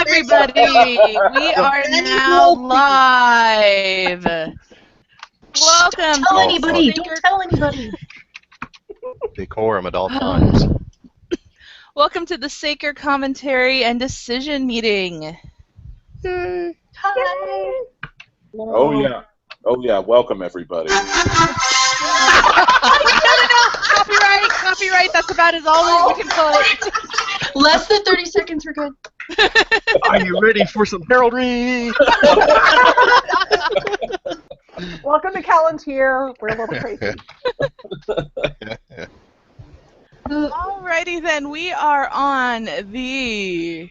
everybody. We are now live. Welcome. Don't tell anybody. Don't tell anybody. Decorum at all times. Welcome to the Saker Commentary and Decision Meeting. Hi. Oh yeah. Oh yeah. Welcome everybody. No. Copyright. That's about as all we can put. Less than 30 seconds, we're good. Are you ready for some heraldry? Welcome to Calontir. We're a little crazy. Alrighty then, we are on the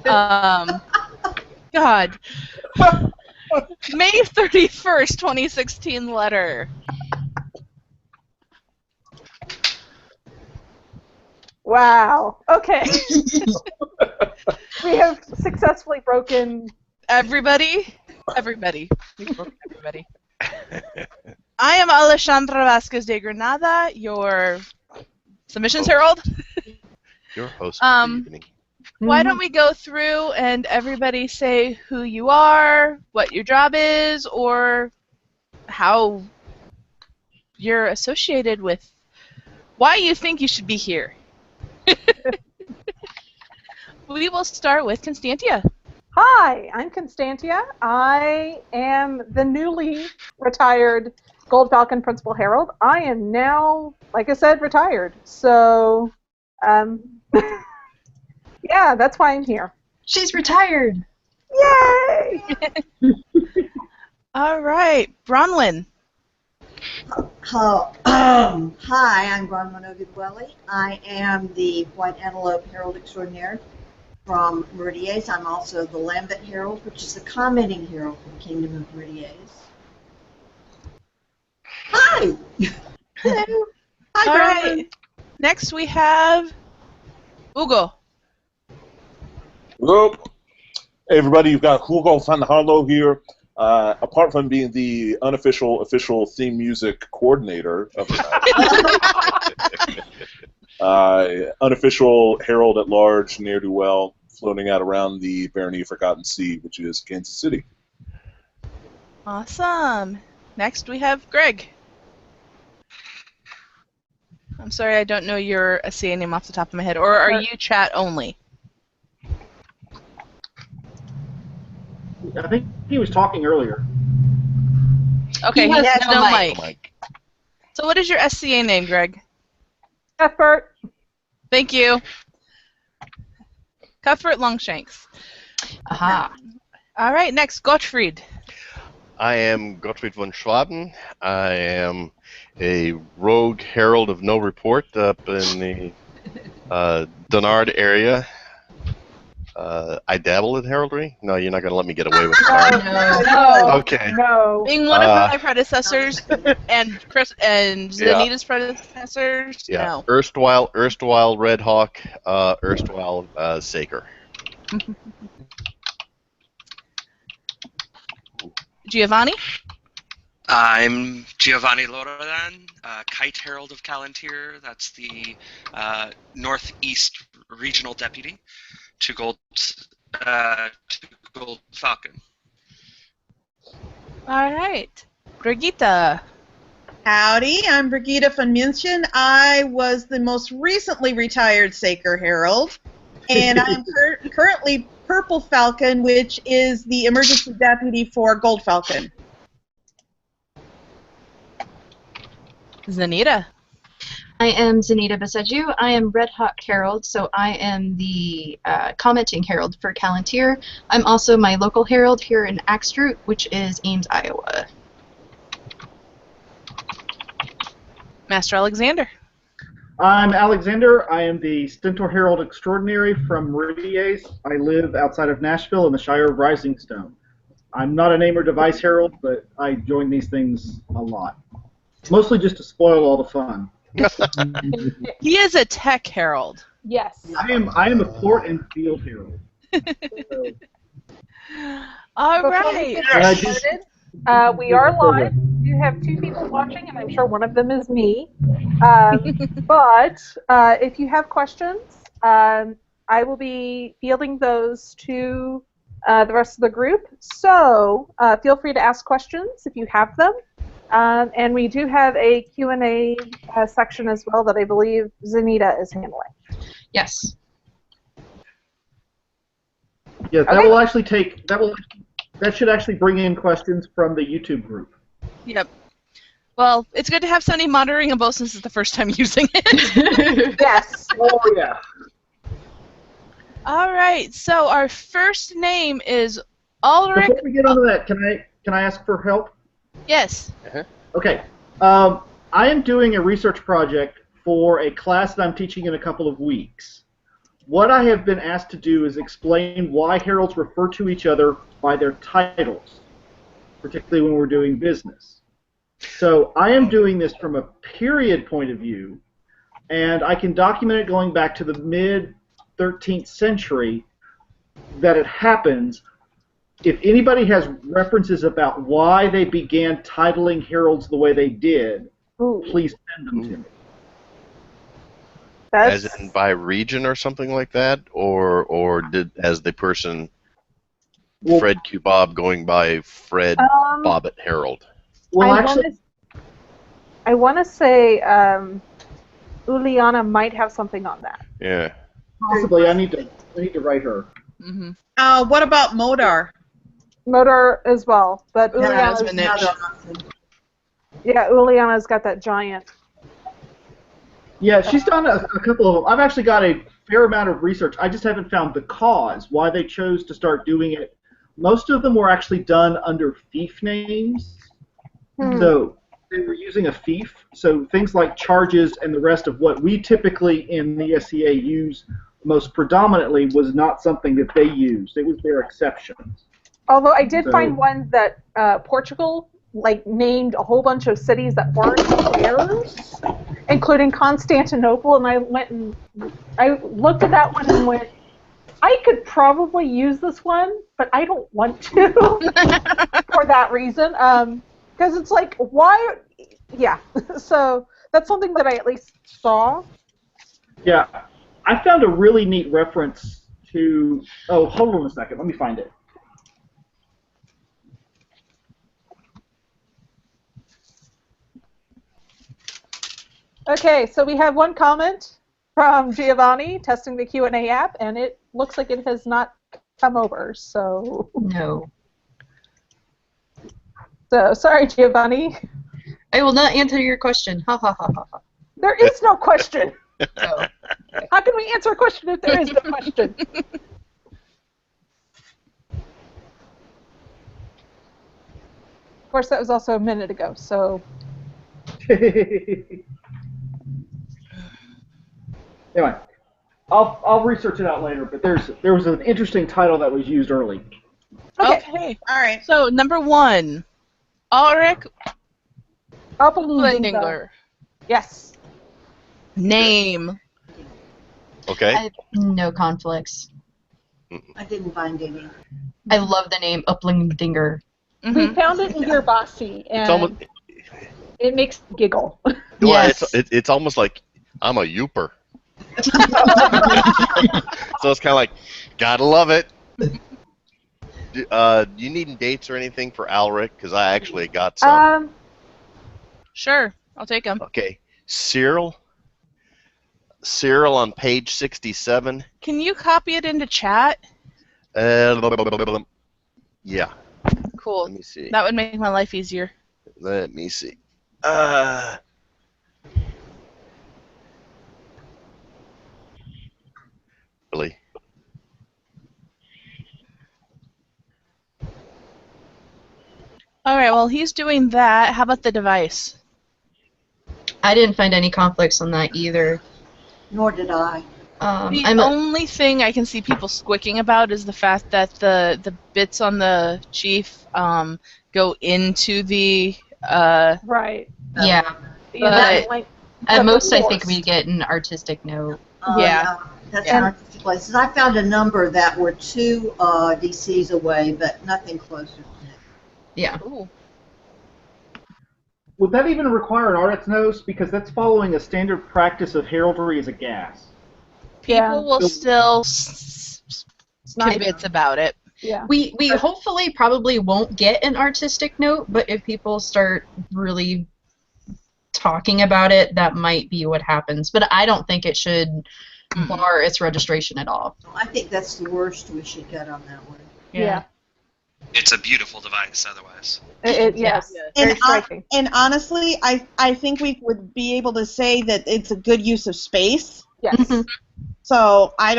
God. May 31st, 2016 letter. Wow. Okay. We have successfully broken. Everybody. We've broken everybody. I am Alexandra Vasquez de Granada, your submissions herald. Your host for the evening. Why don't we go through and everybody say who you are, what your job is, or how you're associated with why you think you should be here. We will start with Constantia. Hi, I'm Constantia. I am the newly retired Gold Falcon Principal Herald. I am now, like I said, retired. So, yeah, that's why I'm here. She's retired. Yay! All right, Bronwyn. Hi, I'm Bronwyn Ogedwelly. I am the White Antelope Herald Extraordinaire from Meridies. I'm also the Lambent Herald, which is the commenting herald for the Kingdom of Meridies. Hi! Hello! Hi, All Bronwyn. right. Next we have Hugo. Hello. Hey everybody, you've got Hugo van Harlo here. Apart from being the official theme music coordinator of the night, unofficial herald at large, ne'er-do-well, floating out around the barony of Forgotten Sea, which is Kansas City. Awesome. Next we have Greg. I'm sorry, I don't know your SCA name off the top of my head. Or are you chat only? I think he was talking earlier. Okay, He has no mic. Mike. So what is your SCA name, Greg? Cuthbert. Thank you. Cuthbert Longshanks. Aha. All right, next, Gottfried. I am Gottfried von Schwaben. I am a rogue herald of no report up in the Donard area. I dabble in heraldry? No, you're not going to let me get away with it. No. Okay. No. Being one of my predecessors and Chris and Zanita's predecessors. Yeah. No. Erstwhile Red Hawk, erstwhile Saker. Giovanni. I'm Giovanni Loredan, Kite Herald of Calontir. That's the Northeast Regional Deputy to Gold Falcon. All right. Brigitte. Howdy, I'm Brigitte von München. I was the most recently retired Saker Herald, and I'm currently Purple Falcon, which is the emergency deputy for Gold Falcon. Zanita. I am Zanita Baseju. I am Red Hawk Herald, so I am the commenting herald for Calontir. I'm also my local herald here in Axtrude, which is Ames, Iowa. Master Alexander. I'm Alexander. I am the Stentor Herald Extraordinary from Meridies. I live outside of Nashville in the Shire of Rising Stone. I'm not a name or device herald, but I join these things a lot. Mostly just to spoil all the fun. He is a tech herald. Yes. I am a port and field herald. All Before we right. get started, we are live. We do have two people watching, and I'm sure one of them is me. But if you have questions, I will be fielding those to the rest of the group. So feel free to ask questions if you have them. And we do have a Q&A section as well that I believe Zenita is handling. Yes. Yeah, that Okay. will actually take that should actually bring in questions from the YouTube group. Yep. Well, it's good to have somebody monitoring them both since it's the first time using it. Yes. Oh yeah. All right. So our first name is Ulrich. Before we get onto that, can I ask for help? Yes. Okay. I am doing a research project for a class that I'm teaching in a couple of weeks. What I have been asked to do is explain why heralds refer to each other by their titles, particularly when we're doing business. So I am doing this from a period point of view, and I can document it going back to the mid-13th century that it happens. If anybody has references about why they began titling heralds the way they did, Ooh, please send them to me. that's, As in by region or something like that, or did as the person Well- Fred Q. Bob going by Fred Bobbitt Herald? Well, I actually, want to say Uliana might have something on that. Yeah. possibly I need to write her. Mm-hmm. What about Modar? Motor as well, but Yeah, that's Uliana's, been it. Another option. yeah, Uliana's got that giant. Yeah, she's done a couple of them. I've actually got a fair amount of research. I just haven't found the cause, why they chose to start doing it. Most of them were actually done under fief names. So they were using a fief. So things like charges and the rest of what we typically in the SCA use most predominantly was not something that they used. It was their exceptions. Although I did So- find one that Portugal named a whole bunch of cities that weren't theirs, including Constantinople, and I went and I looked at that one and went, I could probably use this one, but I don't want to for that reason. Because it's like, why? Yeah. So that's something that I at least saw. Yeah, I found a really neat reference to. Oh, hold on a second. Let me find it. Okay, so we have one comment from Giovanni testing the Q&A app, and it looks like it has not come over. So No. sorry, Giovanni. I will not answer your question. Ha ha ha ha ha. There is no question. Oh. How can we answer a question if there is no question? Of course, that was also a minute ago, so... Anyway, I'll research it out later. But there was an interesting title that was used early. Okay. All right. So number 1, Ulrich Uppeludinga. Blendinger. Yes. Name. Okay. I have no conflicts. I didn't find any. I love the name Uplindinger. We Mm-hmm. found it in your bossy, It's and almost it makes me giggle. well, Yes. it's almost like I'm a youper. So it's kind of like, gotta love it. Do you need dates or anything for Alric? Because I actually got some. Sure, I'll take them. Okay, Cyril on page 67. Can you copy it into chat? Yeah. Cool. Let me see. That would make my life easier. Let me see. Really? All right, well, he's doing that. How about the device? I didn't find any conflicts on that either. Nor did I. The I'm only thing I can see people squicking about is the fact that the bits on the chief go into the Right. yeah. But- At the most, I think force. we get an artistic note. Yeah. That's And- an artistic places. I found a number that were 2 DCs away, but nothing closer than that. Yeah. Ooh. Would that even require an artist's nose? Because that's following a standard practice of heraldry as a gas. People will still Nice. kibitz about it. Yeah. We hopefully probably won't get an artistic note, but if people start really talking about it, that might be what happens. But I don't think it should bar its registration at all. I think that's the worst we should get on that one. Yeah. It's a beautiful device otherwise. Yes. Very striking. And honestly, I think we would be able to say that it's a good use of space. Yes. So I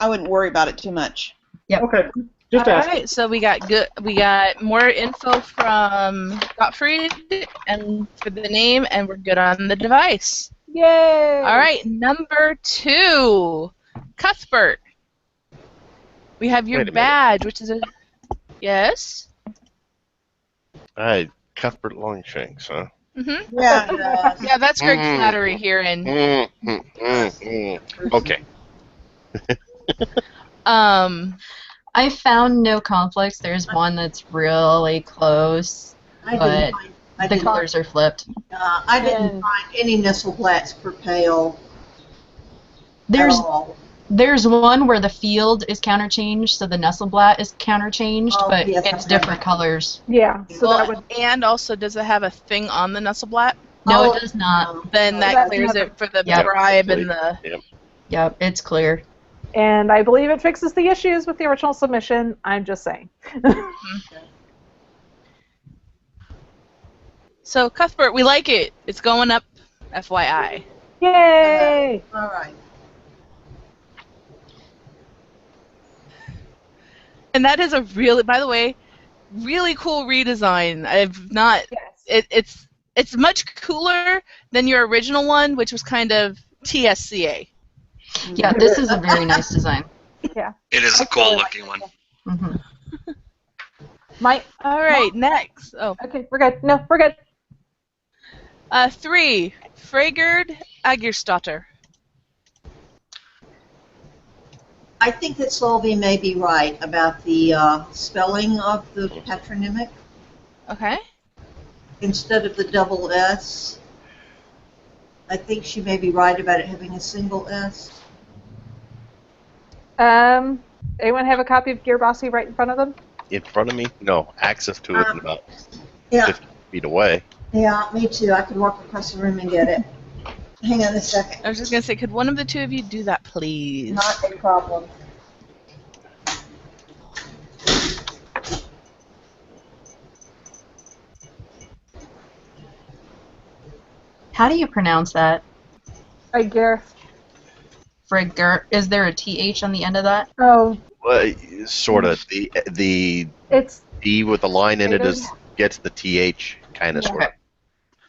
wouldn't worry about it too much. Yep. Okay. Just All ask. right, so we got more info from Gottfried and for the name, and we're good on the device. Yay! All right, number 2, Cuthbert. We have your Wait a minute. badge, which is a yes. Alright, Cuthbert Longshanks, huh? Mm-hmm. Yeah. Yeah, that's Greg Flattery here in. Okay. I found no conflicts. There's one that's really close, but the colors are flipped. I didn't find any Nisselblats per pale There's at all. there's one where the field is counterchanged, so the Nesselblatt is counterchanged, Oh, but yes, it's I different remember. colors. Yeah. So that would. And also, does it have a thing on the Nesselblatt? No, Oh, it does not. Then that That's clears another- it for the Yeah. bribe and the. Yep. Yep, it's clear. And I believe it fixes the issues with the original submission. I'm just saying. So Cuthbert, we like it. It's going up, FYI. Yay! All right. And that is a really, by the way, really cool redesign. I've not. Yes. It's much cooler than your original one, which was kind of TSCA. Yeah, this is a very nice design. It is a cool looking one. hmm All right, next. Oh, Okay, we're good. No, we're good. 3, Frigerd Aegirstatter. I think that Solvi may be right about the spelling of the patronymic. Okay. Instead of the double S, I think she may be right about it having a single S. Anyone have a copy of Gearbossy right in front of them? In front of me? No. Access to it in about Yeah, 50 feet away. yeah, me too. I could walk across the room and get it. Hang on a second. I was just gonna say, could one of the two of you do that, please? Not a problem. How do you pronounce that? Gear. Frigger. Is there a TH on the end of that? Oh, Well, sort of. The it's D with the line in it gets the TH, kind of, sort of.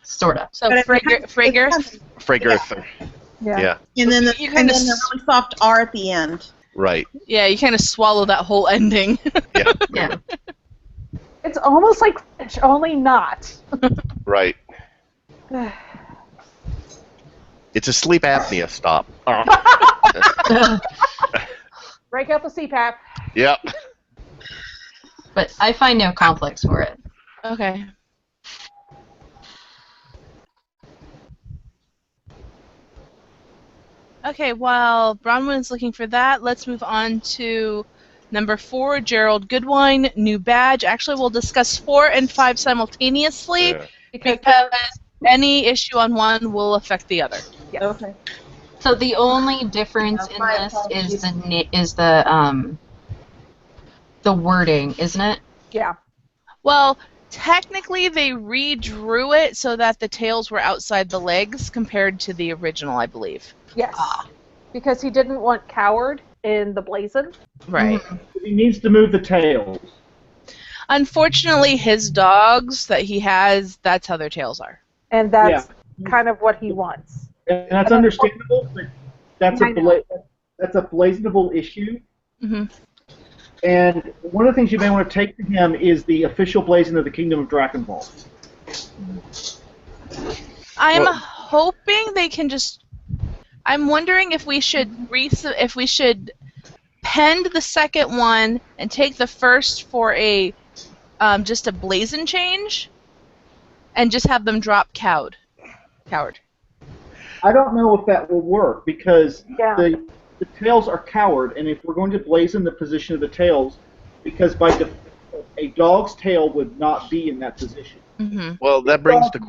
Sort of. So But it Frigger. Friggerth. yeah. And then the You kinda really soft R at the end. Right. Yeah, you kind of swallow that whole ending. Yeah. Yeah. It's almost like French, only not. Right. It's a sleep apnea stop. Break out the CPAP. Yep. But I find no conflicts for it. Okay. Okay, while Bronwyn's looking for that, let's move on to number 4, Gerald Goodwine, new badge. Actually, we'll discuss 4 and 5 simultaneously Yeah. because any issue on one will affect the other. Yes. Okay. So the only difference in My this apologies. is the wording, isn't it? Yeah. Well, technically they redrew it so that the tails were outside the legs compared to the original, I believe. Yes. Because he didn't want Coward in the Blazon. Right. He needs to move the tails. Unfortunately, his dogs that he has, that's how their tails are. And that's kind of what he wants. And that's understandable, but that's I know. that's a blazonable issue. hmm And one of the things you may want to take to him is the official blazon of the Kingdom of Dragon Ball. I'm Well- hoping they can just. I'm wondering if we should pend the second one and take the first for a just a blazon change, and just have them drop Coward. I don't know if that will work because Yeah. the tails are coward, and if we're going to blazon the position of the tails, because by default, a dog's tail would not be in that position. Mm-hmm. Well, that brings the.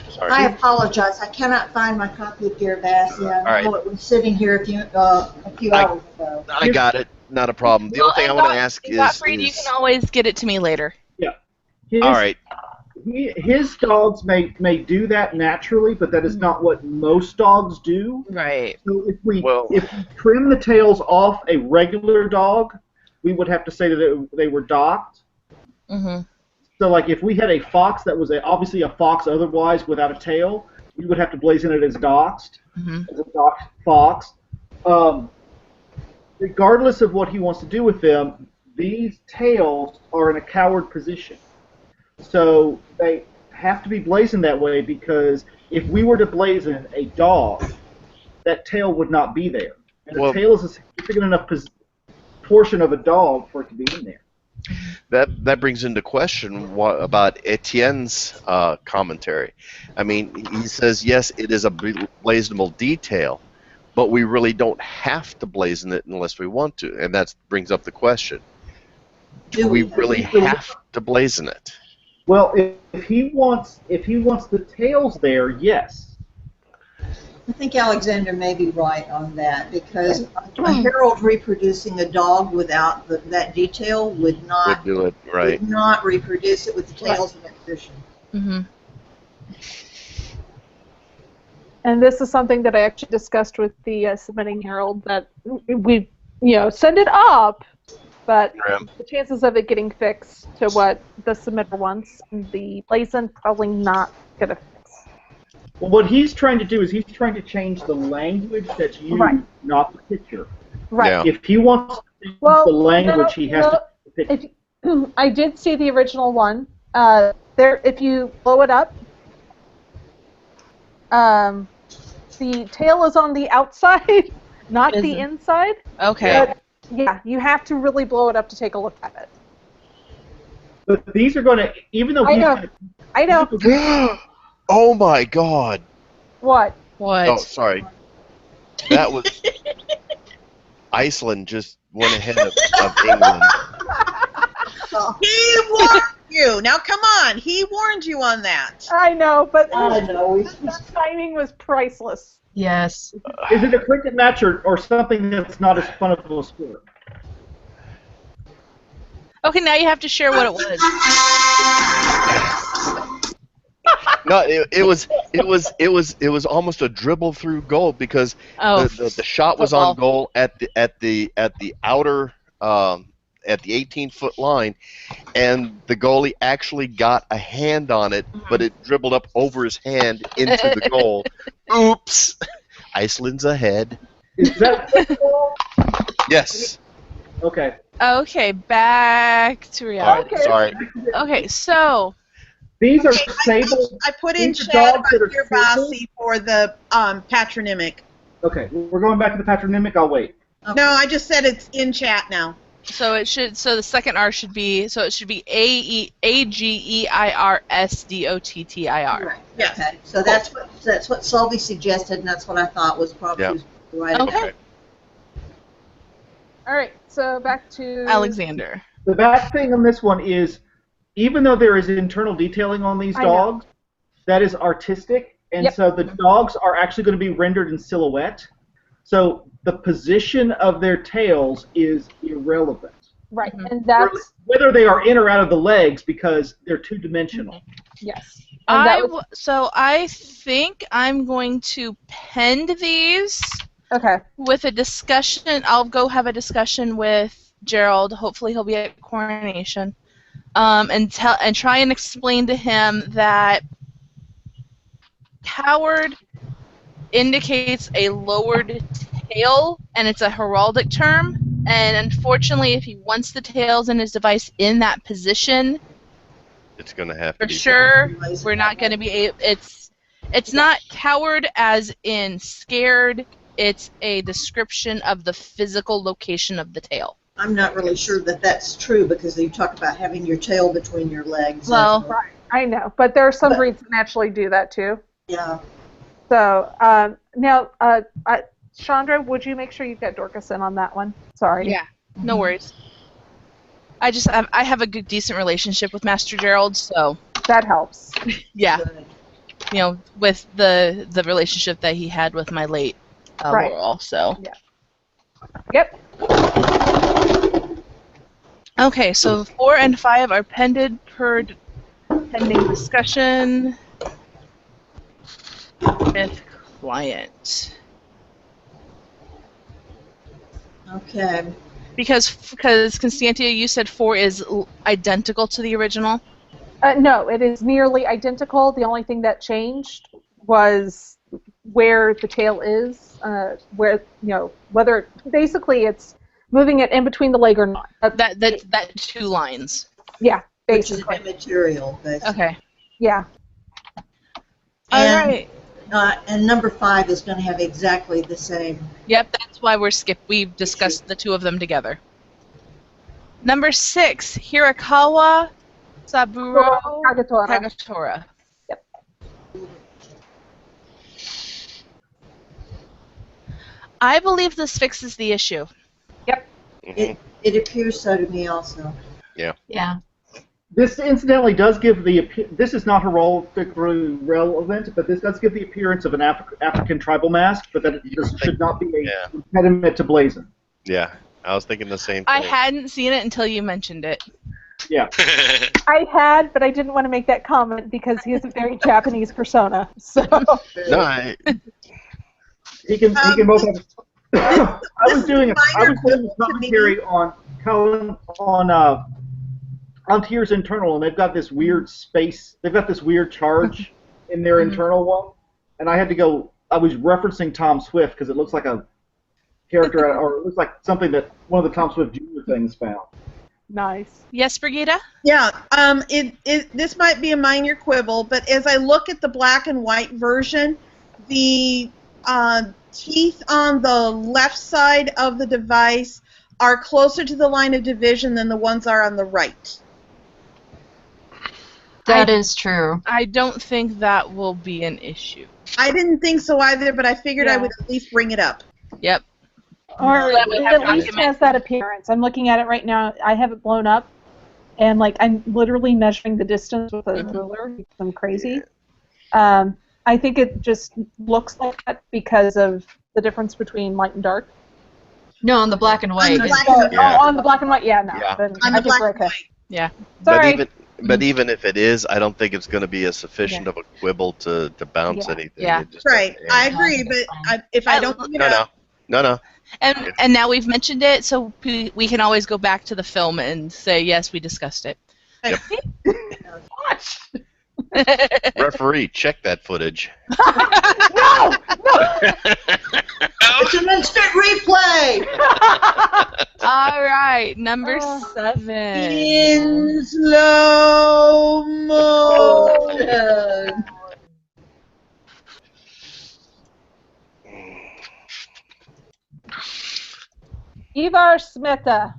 Sorry. I apologize. I cannot find my copy of Dear Bassie. I All right. know it was sitting here a few hours ago. I got it. Not a problem. The only thing I want to ask is. Gottfried, you can always get it to me later. Yeah. All right. His dogs may do that naturally, but that is not what most dogs do. Right. So if we trim the tails off a regular dog, we would have to say that they were docked. Mm-hmm. So like if we had a fox that was obviously a fox otherwise without a tail, we would have to blazon it as doxed, as a docked fox. Regardless of what he wants to do with them, these tails are in a coward position. So they have to be blazoned that way because if we were to blazon a dog, that tail would not be there. And a tail is a significant enough portion of a dog for it to be in there. That brings into question what about Etienne's commentary. I mean, he says, yes, it is a blazonable detail, but we really don't have to blazon it unless we want to. And that brings up the question. Do we really have to blazon it? Well, if he wants the tails there, yes. I think Alexander may be right on that because a herald reproducing a dog without that detail would not do it right. Would not reproduce it with the tails in that position. Mm-hmm. And this is something that I actually discussed with the submitting herald that we, send it up, but the chances of it getting fixed to what the submitter wants, the blazon probably not gonna fix. Well, what he's trying to do is he's trying to change the language that's used, not the picture. Right. Yeah. If he wants to change the language, he has to pick. I did see the original one. If you blow it up, the tail is on the outside, not the inside. Okay. But, yeah, you have to really blow it up to take a look at it. But these are going to, even though I know. Oh my God! What? Oh, sorry. That was Iceland just went ahead of England. He warned you. Now come on, he warned you on that. I know, but the timing was priceless. Yes. Is it a cricket match or something that's not as fun of a sport? Okay, now you have to share what it was. No, it was almost a dribble through goal because the shot was on goal at the outer at the 18-foot line, and the goalie actually got a hand on it, but it dribbled up over his hand into the goal. Oops! Iceland's ahead. Is that Yes. Okay. Okay, back to reality. Sorry. Okay, so these are sable. I put in these are chat dogs that about are your sable? Bassie for the patronymic. Okay, we're going back to the patronymic. I'll wait. Okay. No, I just said it's in chat now. so the second R should be AGEIRSDOTTIR. Right. Yes. Okay. So that's what Sulby suggested, and that's what I thought was probably right. Okay. All right, so back to Alexander. The bad thing on this one is, even though there is internal detailing on these dogs, that is artistic, and so the dogs are actually going to be rendered in silhouette. So the position of their tails is irrelevant. Right, and that's whether they are in or out of the legs because they're two-dimensional. yes. And So I think I'm going to pend these. Okay. With a discussion, I'll go have a discussion with Gerald. Hopefully, he'll be at coronation, and try and explain to him that coward indicates a lowered tail, and it's a heraldic term. And unfortunately, if he wants the tails in his device in that position, It's going to have to for be sure, we're not going to be able. It's not coward as in scared. It's a description of the physical location of the tail. I'm not really sure that that's true because you talk about having your tail between your legs. Well, right, I know, but there are some breeds that naturally do that too. Yeah. So now, Chandra, would you make sure you get Dorcas in on that one? Sorry. Yeah, no worries. I have a good, decent relationship with Master Gerald, so That helps. yeah, Good. you know, with the relationship that he had with my late Right. Laurel. So Yep. okay, so 4 and 5 are pending discussion with client. Okay. Because Constantia, you said 4 is identical to the original. No, it is nearly identical. The only thing that changed was where the tail is, where whether basically it's moving it in between the leg or not. That 2 lines. Yeah, Which is basically. immaterial, basically. Okay. Yeah. All And, right. and number 5 is going to have exactly the same. Yep, that's why we've discussed the 2 of them together. Number 6, Hirakawa Saburo Kagatora. Kagatora. Yep. I believe this fixes the issue. It appears so to me also. Yeah. This incidentally does give this is not heraldically relevant, but this does give the appearance of an African tribal mask, but that it should not be an impediment to blazon. Yeah, I was thinking the same thing. I hadn't seen it until you mentioned it. Yeah. I had, but I didn't want to make that comment because he has a very Japanese persona. So. No, He can both have. I was doing a commentary on Calontir's internal, and they've got this weird space. They've got this weird charge in their internal one, and I had to go. I was referencing Tom Swift because it looks like a character, or it looks like something that one of the Tom Swift Jr. things found. Nice. Yes, Brigida? Yeah, this might be a minor quibble, but as I look at the black and white version, the teeth on the left side of the device are closer to the line of division than the ones are on the right. That is true. I don't think that will be an issue. I didn't think so either, but I figured I would at least bring it up. Yep. Or That would it have at least document. has that appearance. I'm looking at it right now. I have it blown up, and like I'm literally measuring the distance with a ruler because I'm crazy. I think it just looks like that because of the difference between light and dark. No, on the black and white. On the black Oh, and white. on the black and white, yeah, no. Yeah. Then On I the think black we're and okay. white. Yeah. Sorry. But even if it is, I don't think it's going to be a sufficient of a quibble to bounce Yeah. anything. Yeah. It just Right, doesn't- I agree, but if I don't bring it up, No. And now we've mentioned it, so we can always go back to the film and say, yes, we discussed it. Referee, check that footage. No! It's an instant replay! All right, number 7. in slow motion. Ivar Smita.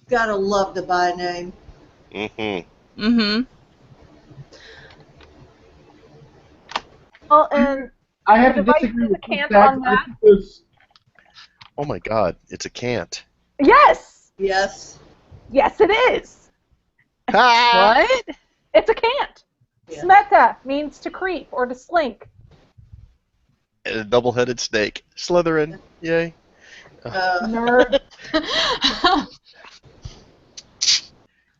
Gotta love the by name. Mm-hmm. Mm-hmm. Well, and I have to device disagree is with a can't that on that. because Oh my God, it's a can't. yes, Yes. yes, it is. What? It's a can't. Yeah. Smeta means to creep or to slink. And a double-headed snake. Slytherin. Yay. Nerd.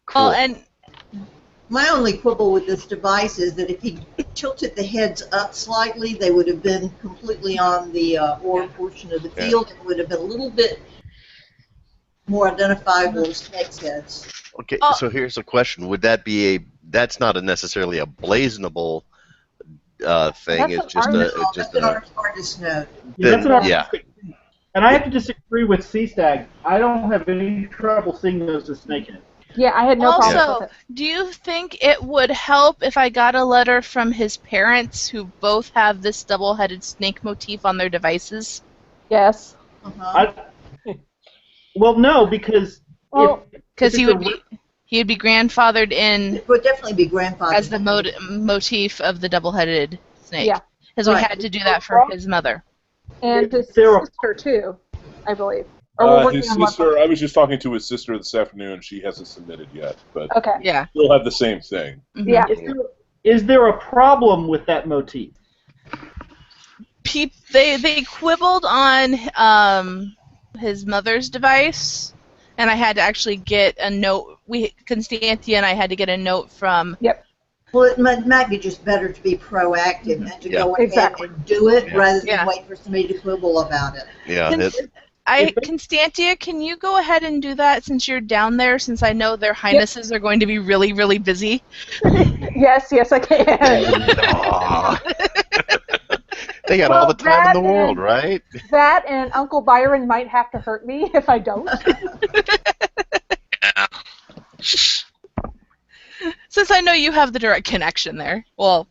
Cool. Well, and My only quibble with this device is that if he tilted the heads up slightly, they would have been completely on the oar portion of the field. It would have been a little bit more identifiable as snake's heads. Okay, so here's a question. Would that be that's not necessarily a blazonable thing. That's It's just an a... art- It's That's just an a artist note. that's an yeah. artistic thing. And I have to disagree with Seastag. I don't have any trouble seeing those as snakeheads. Yeah, I had no problem also, with it. do you think it would help if I got a letter from his parents who both have this double-headed snake motif on their devices? Yes. Uh-huh. Well, no, because Well, Because if he it's would a be... He'd be grandfathered in It would definitely be grandfathered. as the motif of the double-headed snake. Yeah. Because we Right. had to do that for his mother. And his There are- sister, too, I believe. Or we're working His on one. sister, I was just talking to his sister this afternoon. She hasn't submitted yet, but Okay. Yeah. we'll have the same thing. Mhm. Yeah. Is there a problem with that motif? They quibbled on his mother's device, and I had to actually get a note. Constantia and I had to get a note from. Well, it might be just better to be proactive and to go ahead Exactly. and do it rather than Yeah. wait for somebody to quibble about it. Yeah. Constantia, can you go ahead and do that since you're down there? Since I know their highnesses are going to be really, really busy. Yes, I can. Aw. They got all the time in the world, right? That and Uncle Byron might have to hurt me if I don't. Yeah. Since I know you have the direct connection there. Well,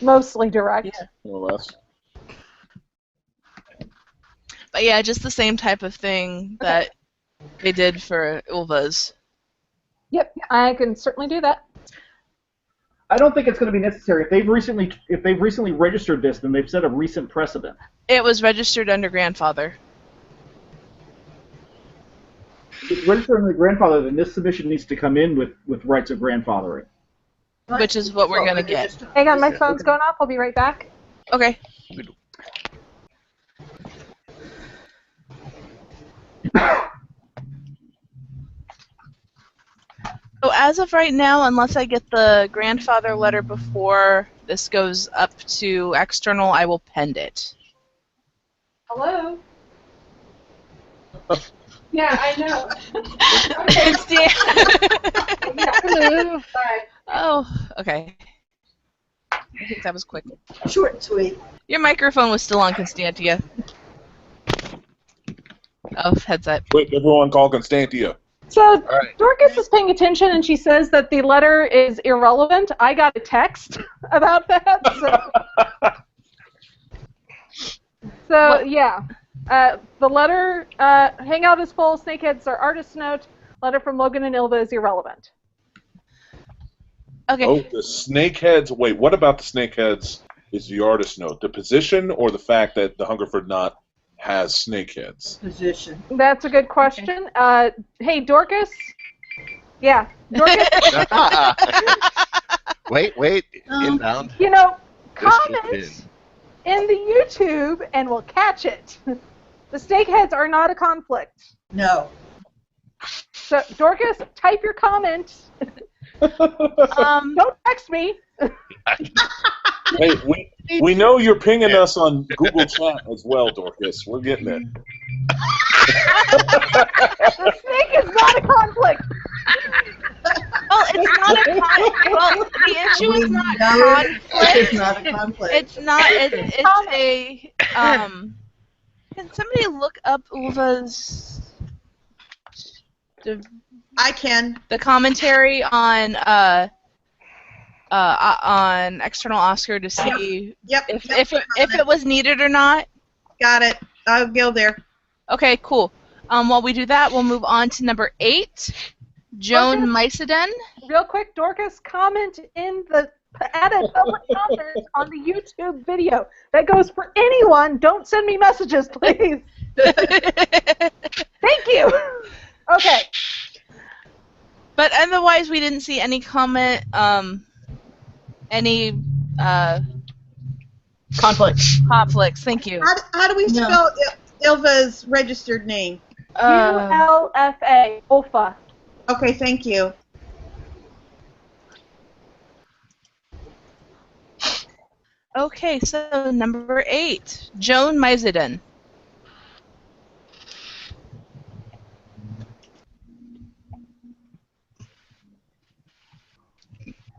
Mostly direct. More or less. but yeah, just the same type of thing that they did for Ulva's. Yep, I can certainly do that. I don't think it's going to be necessary. If they've recently registered this, then they've set a recent precedent. It was registered under grandfather. If it's registered under the grandfather, then this submission needs to come in with rights of grandfathering. Which is what we're gonna get. Hang on, my phone's going off. I'll be right back. Okay. So as of right now, unless I get the grandfather letter before this goes up to external, I will pend it. Hello? Yeah, I know. It's Hello. Bye. Oh, okay. I think that was quick. Short and sweet. Your microphone was still on, Constantia. Oh, headset. Quick, everyone call Constantia. So right. Dorcas is paying attention, and she says that the letter is irrelevant. I got a text about that. So yeah, the letter, Hangout is full, Snakeheads are artist note, letter from Logan and Ilva is irrelevant. Okay. Oh, the snakeheads. Wait, what about the snakeheads is the artist note? The position or the fact that the Hungerford Knot has snakeheads? Position. That's a good question. Hey, Dorcas? Yeah, Dorcas, Wait. Inbound. you know, This just comment in the YouTube and we'll catch it. The snakeheads are not a conflict. No. So, Dorcas, type your comment. Don't text me. Hey, we know you're pinging us on Google Chat as well, Dorcas. We're getting it. The snake is not a conflict. Well, it's not a conflict. Well, the issue is not conflict. It's not a conflict. It's not. It's a. Can somebody look up Ulva's I can. the commentary on external Oscar to see Yep. if it was needed or not? Got it. I'll go there. Okay, cool. While we do that, we'll move on to number 8, Joan Myceden. Real quick, Dorcas, comment in the add a public comment on the YouTube video. That goes for anyone. Don't send me messages, please. Thank you. Okay. But otherwise, we didn't see any comment, any conflicts. Thank you. How do we spell Ilva's registered name? ULFA, Ulfa. Okay, thank you. Okay, so number 8, Joan Myceden.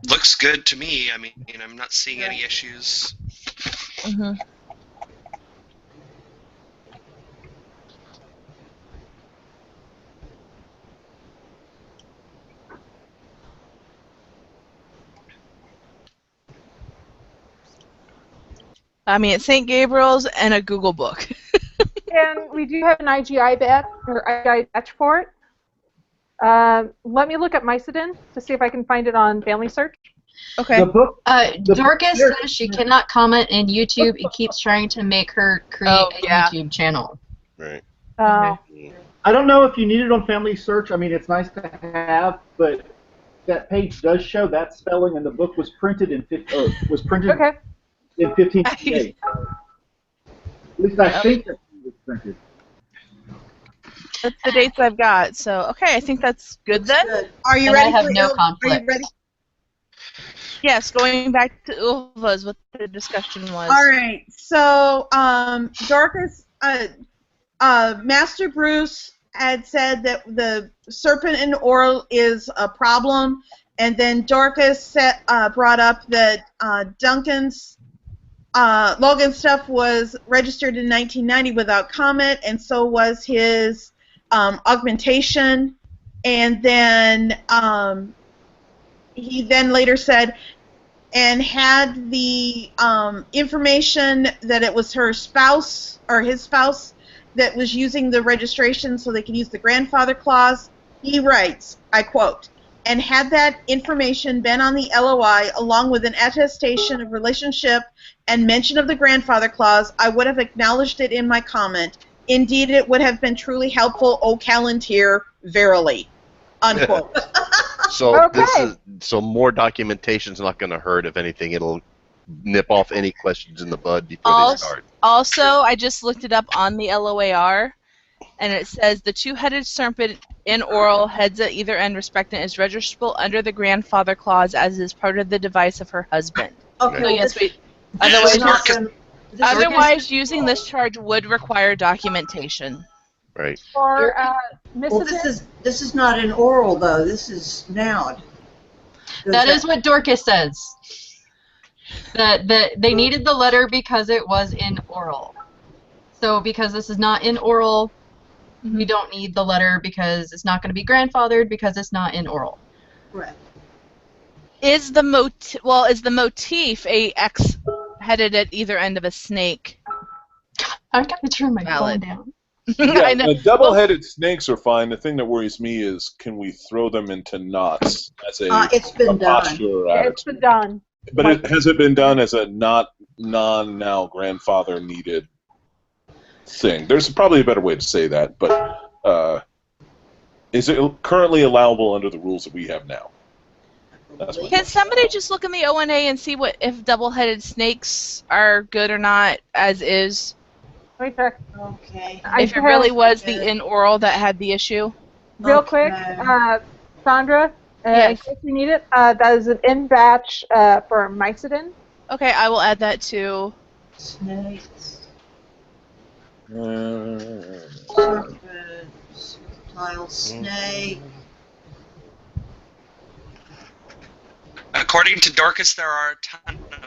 Looks good to me. I mean, I'm not seeing any issues. Mm-hmm. I mean, it's St. Gabriel's and a Google book. And we do have an IGI batch for it. Let me look at Mycedon to see if I can find it on Family Search. Okay. The book. Dorcas says she cannot comment in YouTube. It keeps trying to make her create a YouTube channel. Right. Oh. I don't know if you need it on Family Search. I mean, it's nice to have, but that page does show that spelling, and the book was printed in Okay. in 1558. At least I think that it was printed. That's the dates I've got. So, okay, I think that's good then. Good. Are you And ready I have for no Are you conflict. ready? Yes, going back to Ulva is what the discussion was. All right. So, Dorcas, Master Bruce had said that the serpent in oral is a problem, and then Dorcas brought up that Logan's stuff was registered in 1990 without comment, and so was his augmentation. And then he then later said, and had the information that it was her spouse or his spouse that was using the registration so they could use the grandfather clause. He writes, I quote, and had that information been on the LOI along with an attestation of relationship and mention of the grandfather clause, I would have acknowledged it in my comment. Indeed, it would have been truly helpful, O Calontir, verily. Unquote. So Okay. so more documentation's not going to hurt. If anything, it'll nip off any questions in the bud before they start. Also, I just looked it up on the LOAR, and it says the two-headed serpent in oral, heads at either end respectant, is registrable under the grandfather clause as is part of the device of her husband. Okay. So well, yes, this- otherwise, this is not gonna- this is- otherwise using this charge would require documentation. Right. For Well, Mycedon, this is not in oral though. This is noun. That is what Dorcas says. That they needed the letter because it was in oral. So because this is not in oral, we don't need the letter because it's not going to be grandfathered because it's not in oral. correct. Is the motif a X headed at either end of a snake? I've got to turn my Valid. phone down. I know. Double-headed snakes are fine. The thing that worries me is, can we throw them into knots as It's been done. posture it's attitude? been done. But has it been done as a non-now grandfather needed thing? There's probably a better way to say that, but is it currently allowable under the rules that we have now? That's my Can question. somebody just look in the ONA and see if double-headed snakes are good or not as is? Let me check. Okay. If it really was the in oral that had the issue. Real quick, Sandra, in case you need it, that is an in-batch for Mycedon. Okay, I will add that to. Snakes, Uh, serpent, reptile, snake. According to Dorcas, there are a ton of them.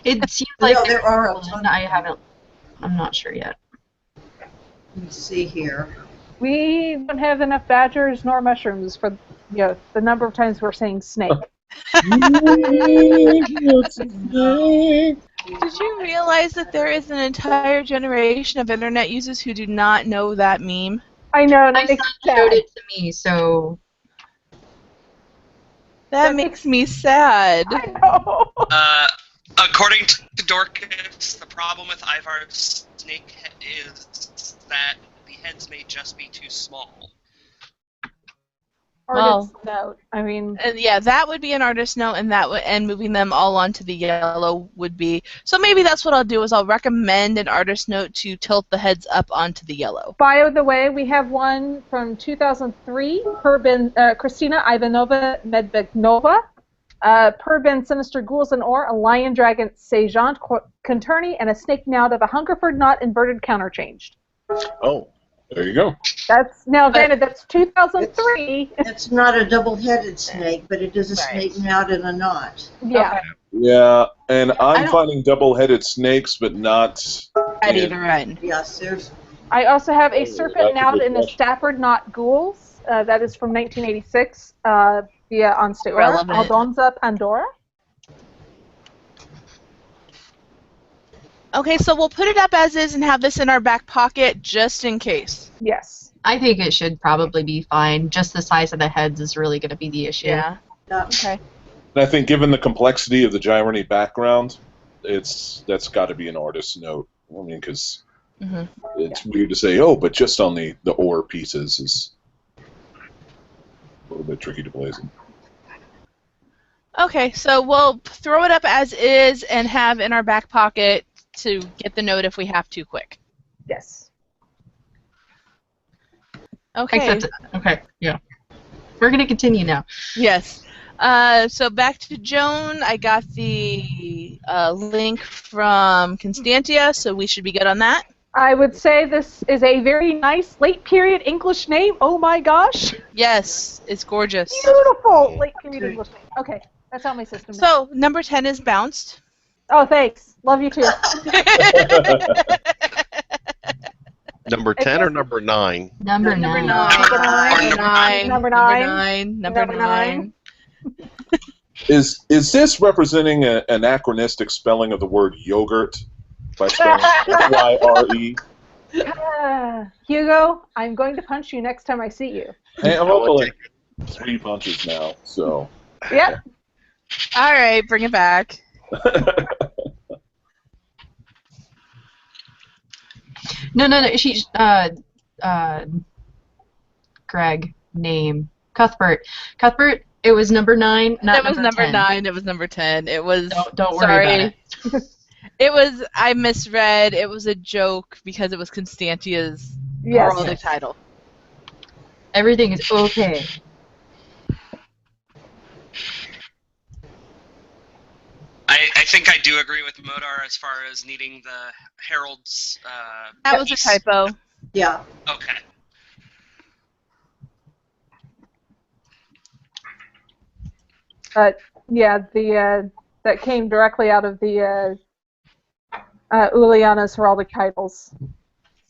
It seems like No, there are a ton. I'm not sure yet. Let me see here. We don't have enough badgers nor mushrooms for the number of times we're saying snake. Did you realize that there is an entire generation of internet users who do not know that meme? I know, and My it makes son me showed sad. it to me, so That makes me sad. I know. According to Dorcas, the problem with Ivar's snake is that the heads may just be too small. Artist note. I mean, Yeah, that would be an artist note, and moving them all onto the yellow would be. So maybe that's what I'll do is I'll recommend an artist note to tilt the heads up onto the yellow. by the way, we have one from 2003, Kristina Ivanova Medvednova. Per Ben Sinister Ghouls and Or, a lion dragon Sejant Conturney, and a snake Nowt of a Hungerford Knot inverted counterchanged. oh, there you go. That's now granted that's 2003. It's not a double-headed snake, but it is a snake knot in a knot. Yeah. Yeah, and I'm don't- finding double-headed snakes, but not At in- either end. Yes, there's. I also have a that's serpent a Nowt good in the question. Stafford Knot Ghouls. That is from 1986 via on State Relevant. Aldonza Pandora. Okay, so we'll put it up as is and have this in our back pocket just in case. Yes. I think it should probably be fine. Just the size of the heads is really going to be the issue. Yeah. Yeah. Okay. And I think given the complexity of the Gyrony background, that's got to be an artist's note. I mean, because it's weird to say, oh, but just on the ore pieces is a little bit tricky to blaze in. Okay, so we'll throw it up as is and have in our back pocket to get the note if we have to quick. Yes. Okay. Okay, yeah. We're going to continue now. Yes. So back to Joan. I got the link from Constantia, so we should be good on that. I would say this is a very nice late period English name. Oh my gosh. Yes, it's gorgeous. Beautiful late period English name. Okay, that's how my system is. So number 10 is bounced. Oh, thanks. Love you too. Number 10 or number 9? Number Number 9. 9. Number nine. Number 9. Is this representing an anachronistic spelling of the word yogurt by spelling F-Y-R-E? Hugo, I'm going to punch you next time I see you. Hey, I'm up to like 3 punches now, so. Yep. All right, bring it back. No. She, Greg, name. Cuthbert, it was number 9, not It was number 10. 9, it was number 10. It was. Don't worry about it. It was, I misread. It was a joke because it was Constantia's heraldic title. Everything is okay. I think I do agree with Modar as far as needing the herald's. That was a typo. Yeah. Okay. Yeah, that came directly out of the Uliana's heraldic titles.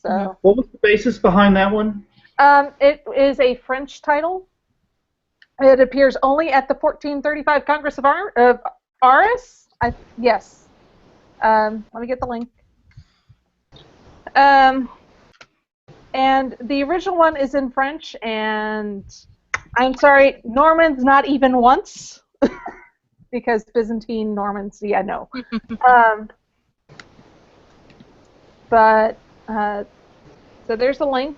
So. What was the basis behind that one? It is a French title. It appears only at the 1435 Congress of Arras. Yes. Let me get the link. And the original one is in French, and I'm sorry, Normans not even once, because Byzantine Normans, yeah, no. So there's a link.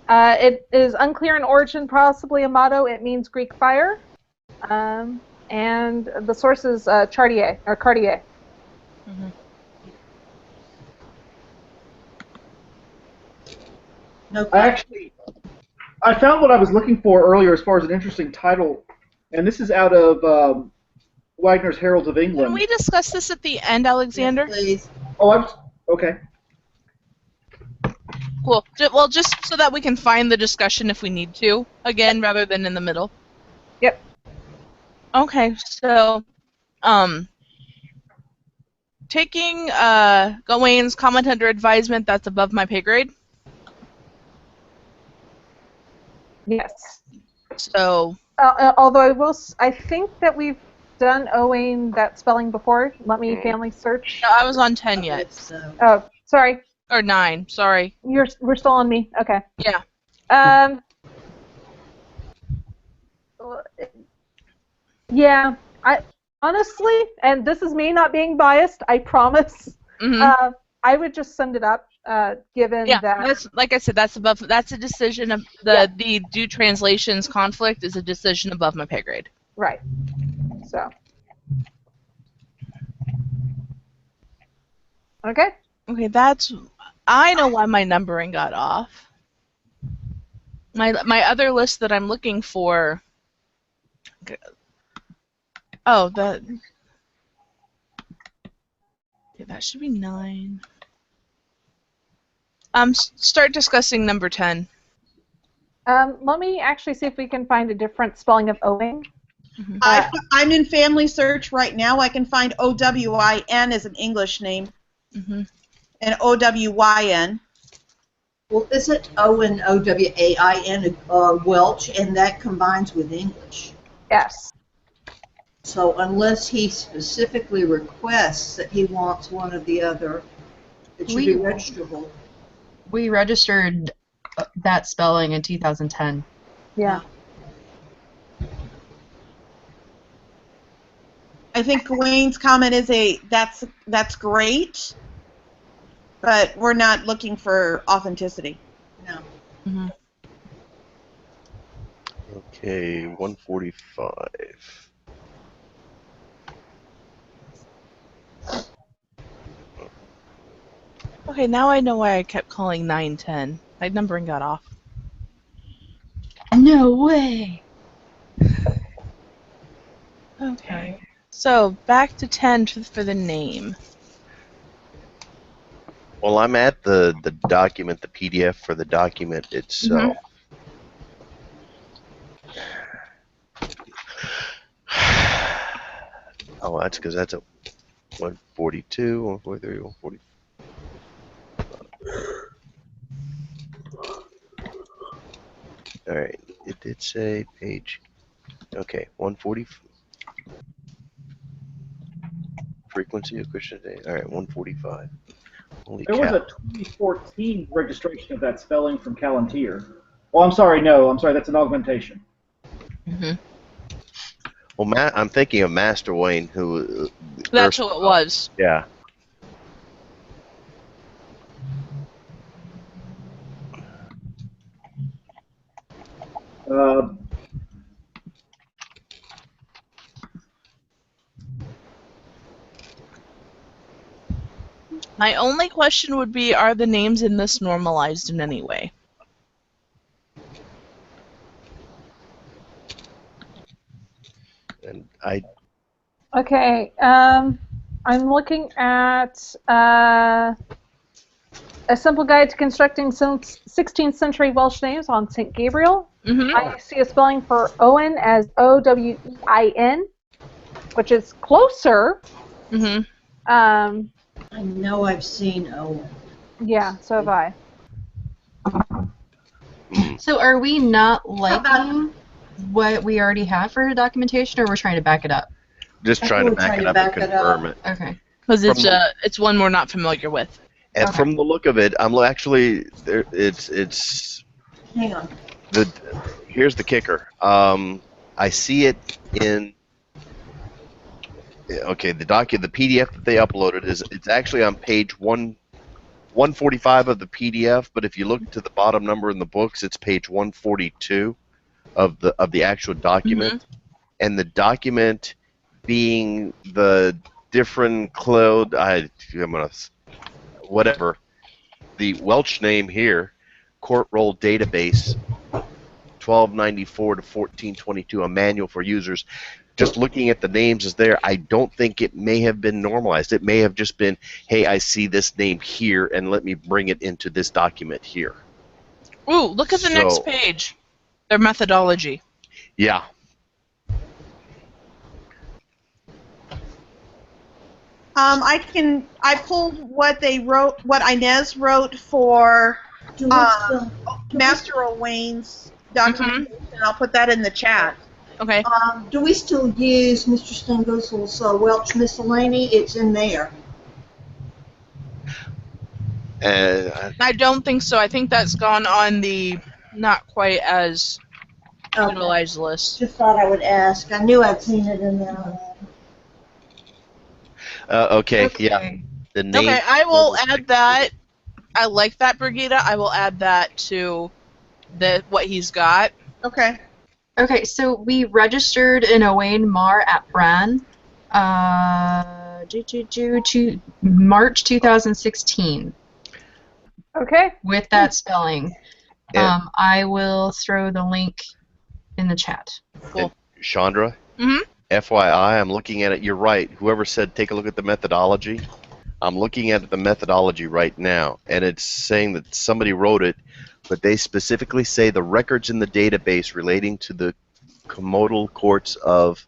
It is unclear in origin, possibly a motto. It means Greek fire. And the source is Cartier. Mm-hmm. No. I found what I was looking for earlier as far as an interesting title, and this is out of Wagner's Heralds of England. Can we discuss this at the end, Alexander? Yes, please. Oh, okay. Cool. Well, just so that we can find the discussion if we need to, again, rather than in the middle. Yep. Okay, so, taking Gawain's comment under advisement, that's above my pay grade. Yes. So. Although I think that we've done Owain that spelling before. Let me family search. No, I was on 10 yet. So, Oh, sorry. Or 9, sorry. We're still on me. Okay. Yeah. Yeah. I honestly, and this is me not being biased, I promise. Mm-hmm. I would just send it up, given that. That's, like I said, that's above. That's a decision of the due translations conflict is a decision above my pay grade. Right. So. Okay. Okay, that's. I know why my numbering got off. My other list that I'm looking for. Oh, that. Okay, that should be 9. Start discussing number 10. Let me actually see if we can find a different spelling of Owain. Mm-hmm. I'm in family search right now. I can find O-W-I-N as an English name. Mm-hmm. And O-W-Y-N. well, isn't Owen O-W-A-I-N Welsh, and that combines with English? Yes. So unless he specifically requests that he wants one or the other, it should be registrable. We registered that spelling in 2010. Yeah. I think Wayne's comment is that's great, but we're not looking for authenticity. No. Mm-hmm. Okay, 145. Okay, now I know why I kept calling 910. My numbering got off. No way! Okay. So, back to 10 for the name. Well, I'm at the document, the PDF for the document itself. Oh, that's because that's a 142, 143, 140. All right, it did say page. Okay, 140. Frequency of Christian Day. All right, 145. Holy There was cow. a 2014 registration of that spelling from Calontir. Oh, I'm sorry. No, I'm sorry. That's an augmentation. Mm-hmm. Well, I'm thinking of Master Wayne, who. That's who it was. Yeah. My only question would be, are the names in this normalized in any way? And Okay. I'm looking at a simple guide to constructing 16th century Welsh names on St. Gabriel. Mm-hmm. I see a spelling for Owen as Owein, which is closer. Mm-hmm. I know I've seen Owen. Yeah, so have I. So are we not liking what we already have for documentation, or we're trying to back it up? just I trying to think we're back trying it to up and back it confirm up. it. Okay. Because From it's one we're not familiar with. And Okay. from the look of it, I'm actually there. It's Hang on. here's the kicker. I see it in. Okay, the PDF that they uploaded it's actually on page 145 of the PDF. But if you look to the bottom number in the books, it's page 142 of the actual document, and the document being the different cloud. I'm gonna whatever the Welsh name here, Court Roll Database, 1294 to 1422, a manual for users. Just looking at the names is there. I don't think it may have been normalized. It may have just been, hey, I see this name here, and let me bring it into this document here. Ooh, look at the next page. Their methodology. Yeah. I pulled what they wrote, what Inez wrote for Master O'Wayne's documentation. I'll put that in the chat. Okay. Do we still use Mr. Stengossel's Welsh Miscellany? It's in there. I don't think so. I think that's gone on the not quite as utilized list. Just thought I would ask. I knew I'd seen it in there. Okay, yeah. The name. Okay, I will add that. I like that, Brigida. I will add that to what he's got. Okay. Okay, so we registered in Owain Mar at Bran, to March 2016. Okay. With that spelling. Yeah. I will throw the link in the chat. Cool. Chandra, Mm-hmm. FYI, I'm looking at it. You're right. Whoever said take a look at the methodology, I'm looking at the methodology right now, and it's saying that somebody wrote it, but they specifically say the records in the database relating to the commodal courts of,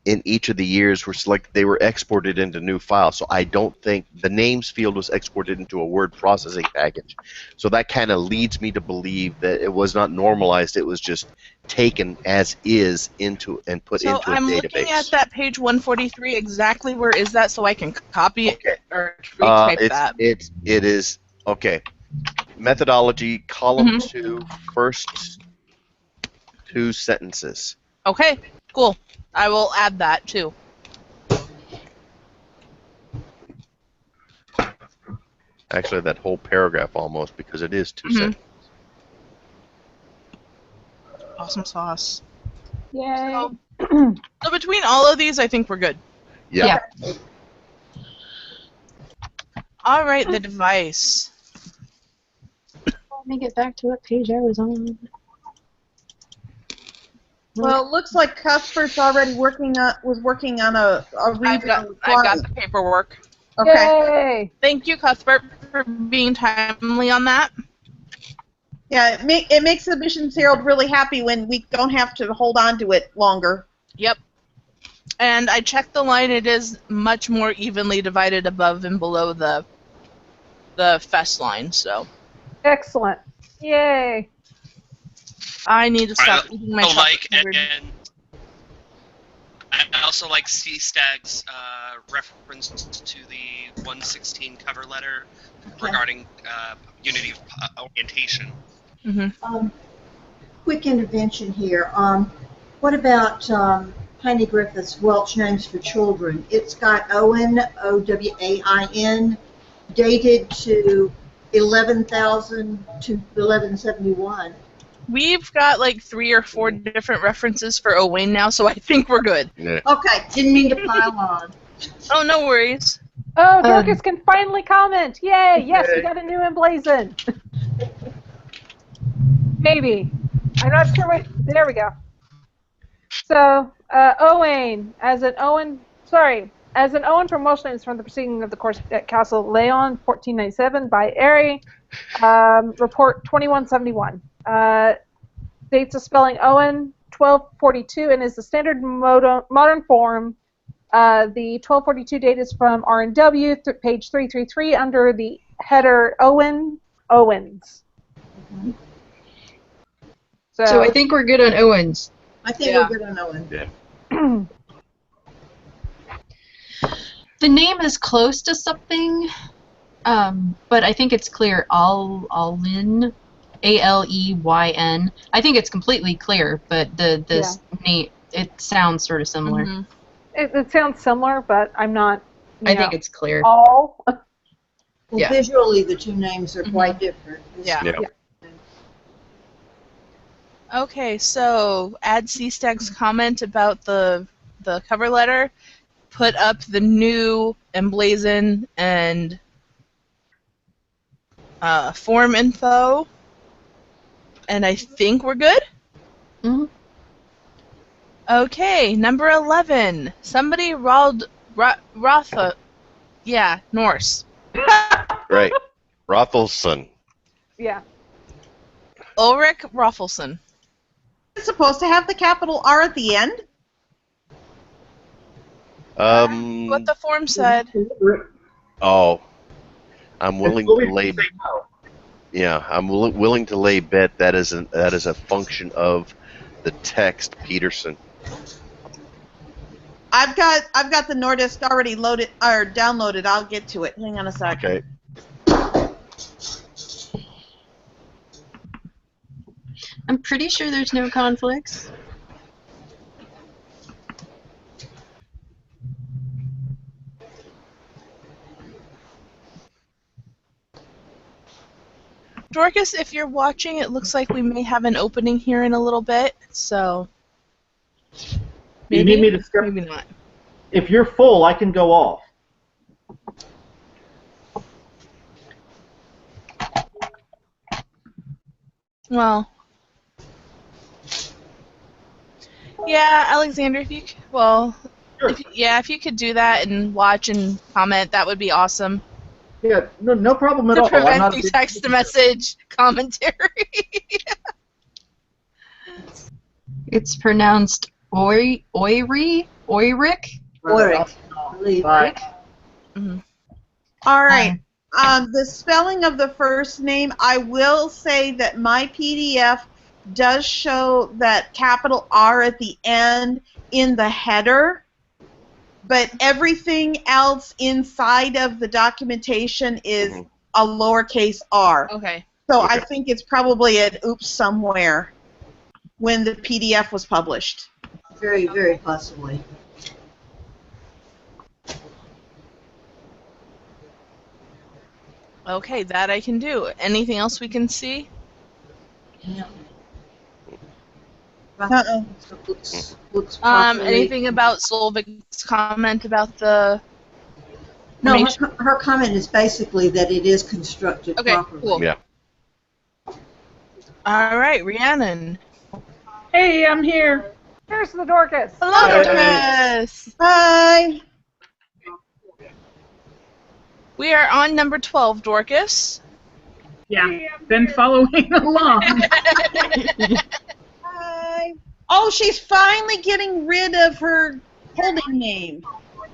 in each of the years were selected. They were exported into new files. So I don't think the names field was exported into a word processing package. So that kind of leads me to believe that it was not normalized. It was just taken as is into and put into a database. So I'm looking at that page 143. Exactly where is that so I can copy it or retype that? It is okay. methodology, column 2, first 2 sentences. Okay, cool. I will add that too. Actually, that whole paragraph almost, because it is 2 sentences. Awesome sauce. Yay. So between all of these, I think we're good. Yeah. All right, the device. Let me get back to what page I was on. Well, it looks like Cuthbert's already working on a I've got the paperwork. Okay. Yay. Thank you, Cuthbert, for being timely on that. Yeah, it makes the Missions Herald really happy when we don't have to hold on to it longer. Yep. And I checked the line. It is much more evenly divided above and below the fest line. So Excellent. Yay. I need to stop eating my chocolate. I also like C-Stag's reference to the 116 cover letter regarding unity of orientation. Quick intervention here. What about Heine Griffith's Welsh Names for Children? It's got Owen, O-W-A-I-N, dated to 11,000 to 1171. We've got like 3 or 4 different references for Owain now, so I think we're good. Yeah. Okay, didn't mean to pile on. Oh, no worries. Oh, Dorcas can finally comment. Yay! Yes, we got a new emblazon. Maybe. I'm not sure what... There we go. So, Owain, as an Owen from Welsh Names from the proceeding of the course at Castle Leon, 1497, by Airy, report 2171. Dates of spelling Owen, 1242, and is the standard modern form. The 1242 date is from R&W, page 333, under the header Owens. So I think we're good on Owens. I think we're good on Owen. Yeah. The name is close to something, but I think it's clear. Aleyn, A-L-E-Y-N. I think it's completely clear, but this name, it sounds sort of similar. It sounds similar, but I'm not. I think it's clear. All. Well, visually, the two names are quite different. Yeah. Okay, so add C-Stag's comment about the cover letter, put up the new emblazon and form info, and I think we're good? Mm-hmm. Okay, number 11. Somebody Rotha. Yeah, Norse. Right. Rothelson. Yeah. Ulrich Rothelson. It's supposed to have the capital R at the end? What the form said. Oh. I'm willing to lay... Yeah, I'm willing to lay bet that is a function of the text, Peterson. I've got the Nordisk already loaded or downloaded. I'll get to it. Hang on a sec. Okay. I'm pretty sure there's no conflicts. Dorcas, if you're watching, it looks like we may have an opening here in a little bit, so maybe, you need me to skip? maybe not. If you're full, I can go off. Well, yeah, Alexander, if you Sure. if you could do that and watch and comment, that would be awesome. Yeah, no problem at To all. I'm prevent not the text-to-message commentary. It's pronounced Oiric? Ulrich, I believe. Bye. All right. The spelling of the first name, I will say that my PDF does show that capital R at the end in the header, but everything else inside of the documentation is a lowercase r. Okay. So Okay. I think it's probably at Oops somewhere when the PDF was published. Very, very possibly. Okay, that I can do. Anything else we can see? Yeah. Uh-oh. Looks properly. Anything about Solvik's comment about the No, information? her comment is basically that it is constructed Okay, properly. cool. Yeah. All right, Rhiannon. Hey, I'm here. Here's the Dorcas. Hello, Hey. Dorcas. Hi. We are on number 12, Dorcas. Yeah, been following along. Hi. Oh, she's finally getting rid of her holding name.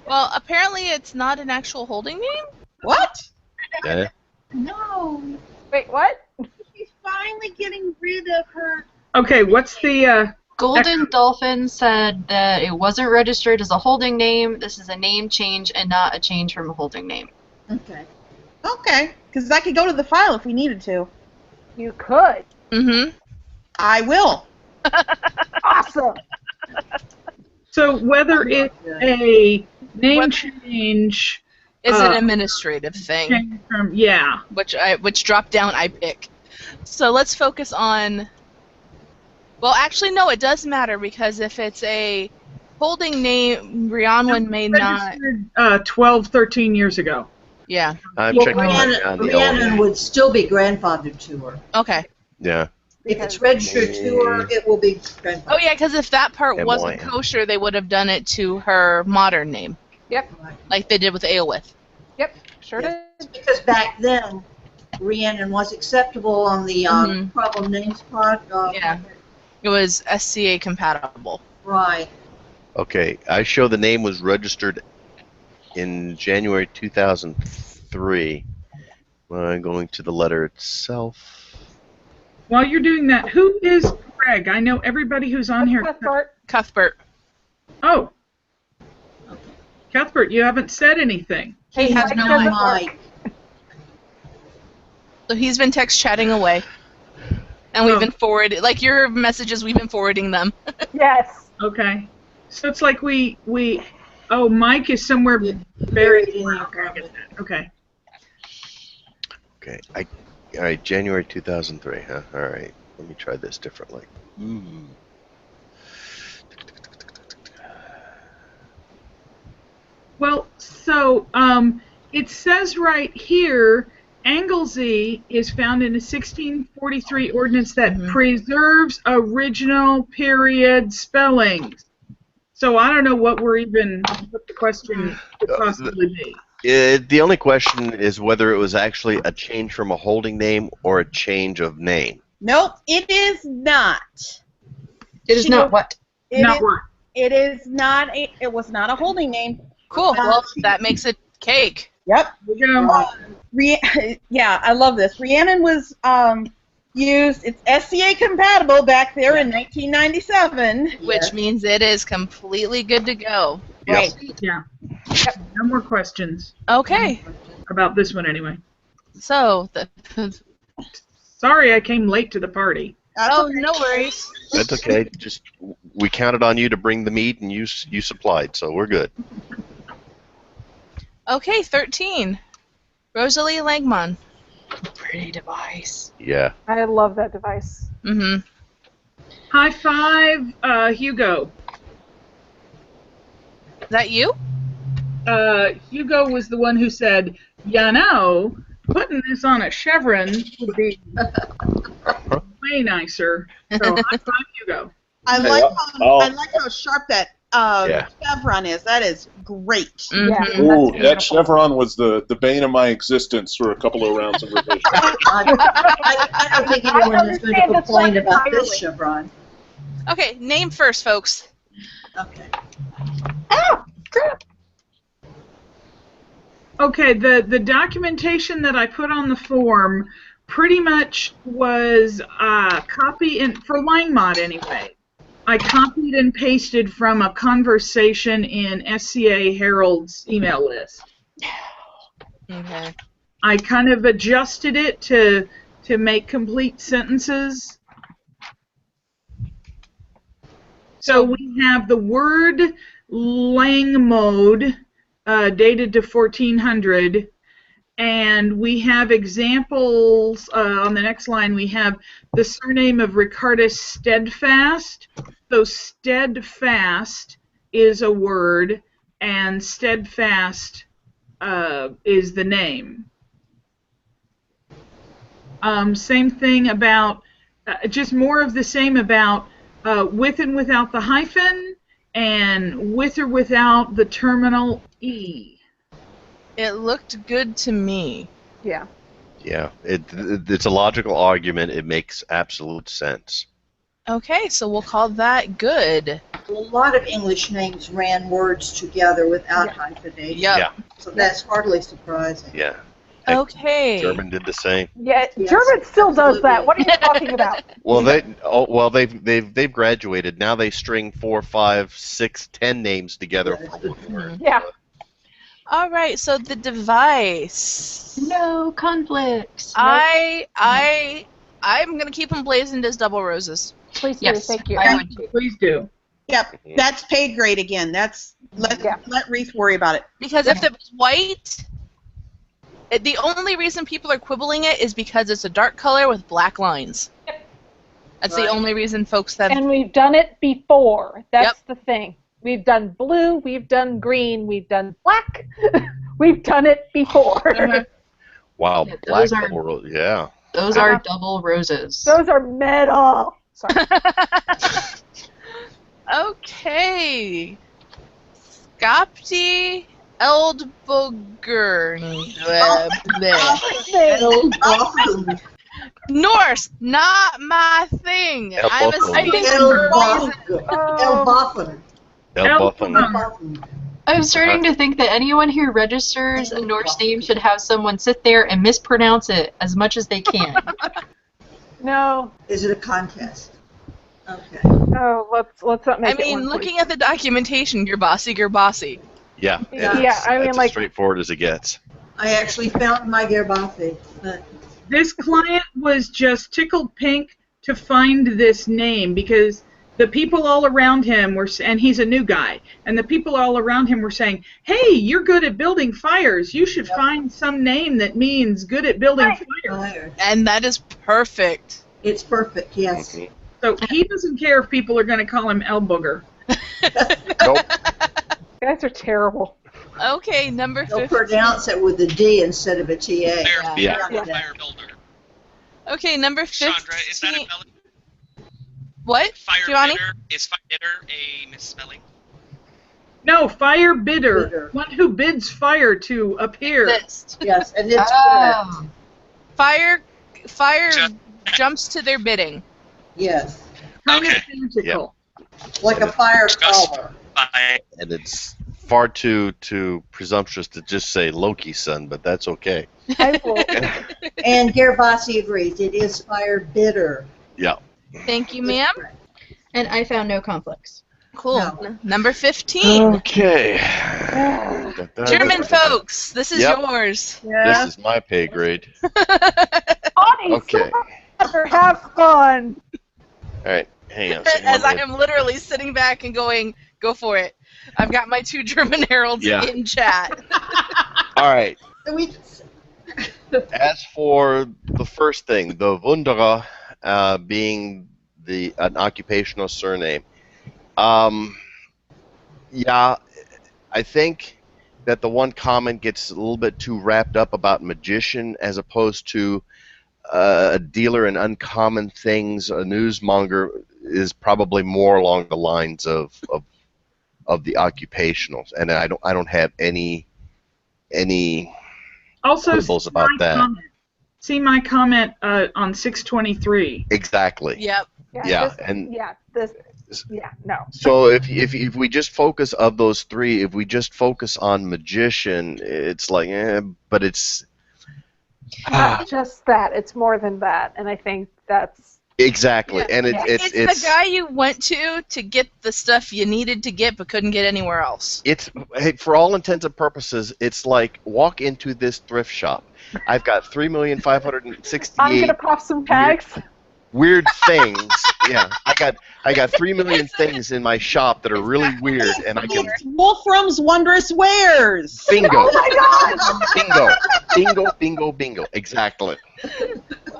Well, apparently it's not an actual holding name. What? Yeah. No. Wait, what? She's finally getting rid of her. Okay, what's the Golden Dolphin said that it wasn't registered as a holding name. This is a name change and not a change from a holding name. Okay. Okay, because I could go to the file if we needed to. You could. Mm-hmm. I will. Awesome. So whether it's a name change, It's an administrative thing, change from, yeah. which drop down I pick. So let's focus on. Well, actually, no, it does matter because if it's a holding name, Rhiannon may not. Registered 12, 13 years ago. Yeah. I'm Well, checking on the Rhiannon LA. would still be grandfathered to her. Okay. Yeah. If it's registered to her, it will be grandfathered. Oh yeah, because if that part wasn't MYN. kosher, they would have done it to her modern name, Yep. like they did with Aelwith. Yep. Sure Yes. did. Because back then, Rhiannon was acceptable on the Mhm. problem names part. Yeah. It was SCA compatible. Right. Okay. I show the name was registered in January 2003. Going to the letter itself. While you're doing that, who is Greg? I know everybody who's on here. Cuthbert. Cuthbert. Oh. Cuthbert, you haven't said anything. He has Mike no doesn't mic. work. So he's been text chatting away. And we've Oh. been forwarding, like your messages, we've been forwarding them. Yes. Okay. So it's like oh, Mike is somewhere Buried buried. in the Okay, I apartment. get that. Okay. Okay. All right. January 2003. Huh. All right. Let me try this differently. Ooh. Well, so it says right here, Anglesey is found in a 1643 ordinance that preserves original period spellings. So I don't know what the question could possibly be. The only question is whether it was actually a change from a holding name or a change of name. Nope, it is not. It is not what? It Not is- what? It is not. It was not a holding name. Cool. Well, that makes it cake. Yep. You know, Yeah, I love this. Rhiannon was used. It's SCA compatible back there in 1997. Which means it is completely good to go. Yep. Right. yeah. No more questions Okay. about this one anyway. So, Sorry I came late to the party. oh, no worries. That's okay. Just we counted on you to bring the meat, and you supplied, so we're good. Okay, 13. Rosalie Langman. Pretty device. Yeah. I love that device. Mm-hmm. High five, Hugo. Is that you? Hugo was the one who said, "You know, putting this on a chevron would be way nicer." So high five, Hugo. I Hey, like I'll- I like how sharp that Yeah. chevron is. That is great. Mhm. Ooh, That's that chevron was the bane of my existence for a couple of rounds of revision. I don't think anyone is going to understand this complain one about this entirely. chevron. Okay, name first, folks. Okay. Okay, the documentation that I put on the form pretty much was copy and for LangMod anyway. I copied and pasted from a conversation in SCA Herald's email list. Okay. I kind of adjusted it to to make complete sentences. So we have the word Langmode, dated to 1400, and we have examples on the next line. We have the surname of Ricardus Steadfast. So steadfast is a word, and steadfast is the name. Same thing about, just more of the same about with and without the hyphen, and with or without the terminal E. It looked good to me. Yeah. Yeah, it's a logical argument. It makes absolute sense. Okay, so we'll call that good. A lot of English names ran words together without hyphenation. Yep. Yeah. So that's hardly surprising. Yeah. Okay. German did the same. Yeah, Yes, German still does absolutely. that. What are you talking about? Well, they've graduated. Now they string 4, 5, 6, 10 names together for one word. Yeah. All right, so the device. No conflicts. I'm gonna keep them blazoned as double roses. Please do. Yes, Thank you. I would too. Please do. Yep, that's paid grade again. That's let Reese worry about it. Because if it was white, the only reason people are quibbling it is because it's a dark color with black lines. That's the only reason folks have. And we've done it before. That's the thing. We've done blue, we've done green, we've done black. We've done it before. Wow, Yeah, black those are- coral, yeah. Those are double roses. Those are metal. Sorry. Okay. Skopti Eldbogern. Elboffen. Norse, not my thing. I'm a Elboffen. Elboffen. Elboffen. I'm starting to think that anyone who registers a Norse name should have someone sit there and mispronounce it as much as they can. No. Is it a contest? Okay. Oh, let's not make I it mean, one, looking at the documentation, Gerbasi. Yeah, Yeah, I mean, it's like- as straightforward as it gets. I actually found my Gerbasi, but This client was just tickled pink to find this name because the people all around him were, and he's a new guy, and the people all around him were saying, "Hey, you're good at building fires. You should find some name that means good at building fires." fire. And that is perfect. It's perfect, yes. Mhm. So he doesn't care if people are going to call him El Booger. Nope. You guys are terrible. Okay, number They'll 15. pronounce it with a D instead of a TA. Fire, Yeah. fire builder. Okay, number 15. Chandra, is that a What? fire Giovanni? bidder? Is fire bidder a misspelling? No, fire bidder, Bidder. one who bids fire to appear. Exist. Yes, and it's correct. Oh. Fire Just- jumps to their bidding. Yes. Kind Okay. of magical. Like a fire color. Fire. And it's far too presumptuous to just say Loki, son, but that's okay. I will. And Gerbasi agrees. It is fire bitter. Yeah. Thank you, ma'am. And I found no conflicts. Cool. No. Number 15. Okay. German folks, this is Yep. yours. This is my pay grade. Bonnie, Okay. have fun. All right. Hang on. As I am literally sitting back and going, go for it. I've got my 2 German heralds Yeah. in chat. All right. We, As for the first thing, the Wunderer being an occupational surname, yeah, I think that the one comment gets a little bit too wrapped up about magician as opposed to a dealer in uncommon things. A newsmonger is probably more along the lines of the occupationals, and I don't have any Also, quibbles see about my that. comment. See my comment on 623. Exactly. Yep. Yeah, This, and- no. So if we just focus of those 3, if we just focus on magician, it's like, but it's Not just that. It's more than that. And I think that's Exactly, Yeah. and It's the guy you went to get the stuff you needed to get but couldn't get anywhere else. It's hey, for all intents and purposes, it's like walk into this thrift shop. I've got I'm 3,568 gonna pop some tags. weird things. Yeah, I got 3 million things in my shop that are really weird, and I can It's Wolfram's Wondrous Wares. bingo, Oh my god! bingo, exactly.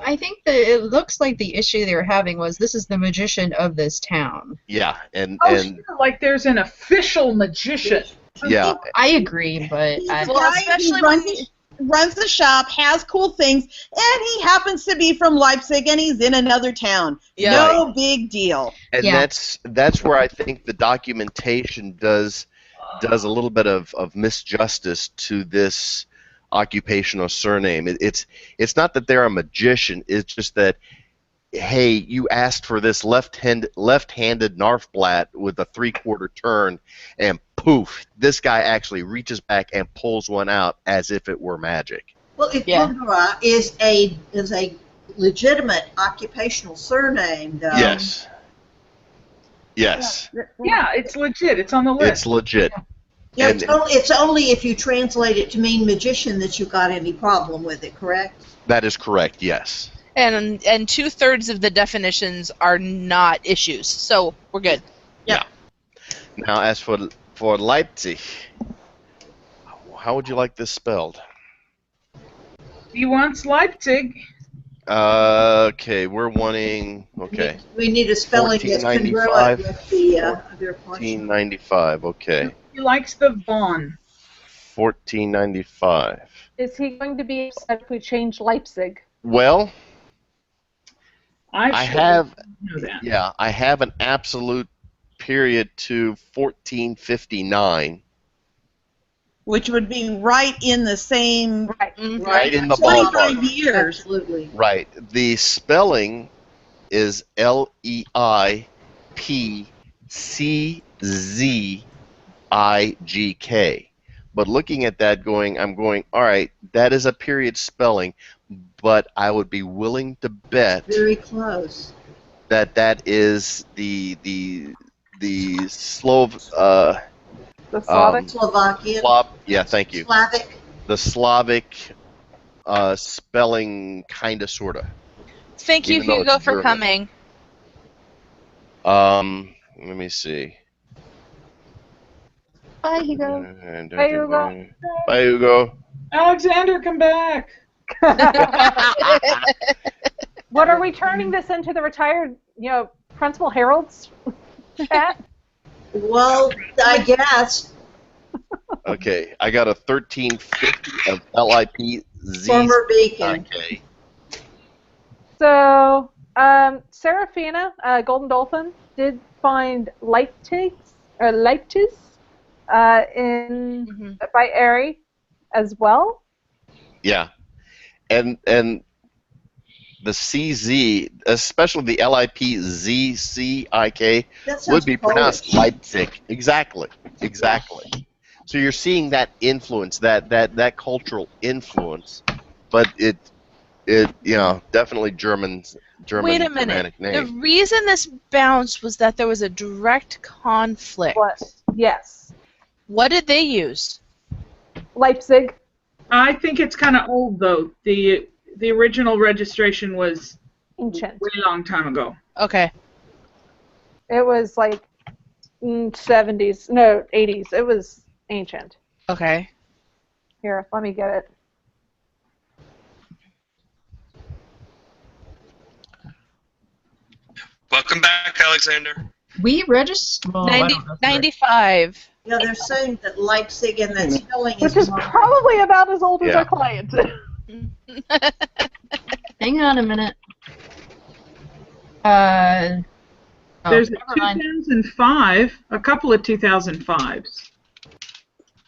I think that it looks like the issue they were having was this is the magician of this town. Yeah, and Oh, sure, like there's an official magician. yeah, I agree, but He's the Well, guy especially who when runs the shop, has cool things, and he happens to be from Leipzig, and he's in another town. Yeah. No big deal. and Yeah. that's where I think the documentation does a little bit of misjustice to this occupational surname. It's not that they're a magician. It's just that, hey, you asked for this left-handed Narfblatt with a 3/4 turn, and poof, this guy actually reaches back and pulls one out as if it were magic. Well, if Yeah. Bundra is a legitimate occupational surname, though. Yes. Yes. Yeah, it's legit. It's on the list. It's legit. Yeah, And- it's only if you translate it to mean magician that you've got any problem with it, correct? That is correct, yes. and 2/3 of the definitions are not issues, so we're good. Now, as for Leipzig, how would you like this spelled? He wants Leipzig. Okay, we're wanting, okay, We need a spelling that's congruent with the other portion. 1495, okay. He likes the Von. 1495. Is he going to be upset if we change Leipzig? Well, I should have, know that. yeah, I have an absolute period to 1459. Which would be right in the same Right. Right in the 25 ballpark. years. Absolutely. Right. The spelling is Leipzig. But looking at that, I'm going, all right, that is a period spelling, but I would be willing to bet Very close. that is the The Slavic. Slovakian. yeah, thank you. Slavic. The Slavic spelling, kind of, sort of. Thank you, Even though Hugo, it's for German. coming. Let me see. Bye, Hugo. Bye, Hugo. Bye, Hugo. Alexander, come back. What are we turning this into the retired, Principal Herald's chat? Well, I guess. Okay, I got a 1350 of LIPZ. Former Beacon. Okay. So, Serafina, Golden Dolphin, did find Leipzig in by Airy as well. Yeah, and the CZ, especially the LIPZCIK, That sounds would be pronounced Polish. Leipzig. Exactly. So you're seeing that influence, that cultural influence, but it definitely German Wait a minute. Germanic name. The reason this bounced was that there was a direct conflict. What? Yes. What did they use? Leipzig. I think it's kind of old, though. The original registration was Ancient. way long time ago. Okay. It was like 70s, no, 80s. It was ancient. Okay. Here, let me get it. Welcome back, Alexander. We registered. Well, I 90, don't know if 95. Yeah, they're saying that Leipzig and that spelling Which is more- probably about as old as Yeah. our client. Hang on a minute. There's a never mind. 2005, a couple of 2005s.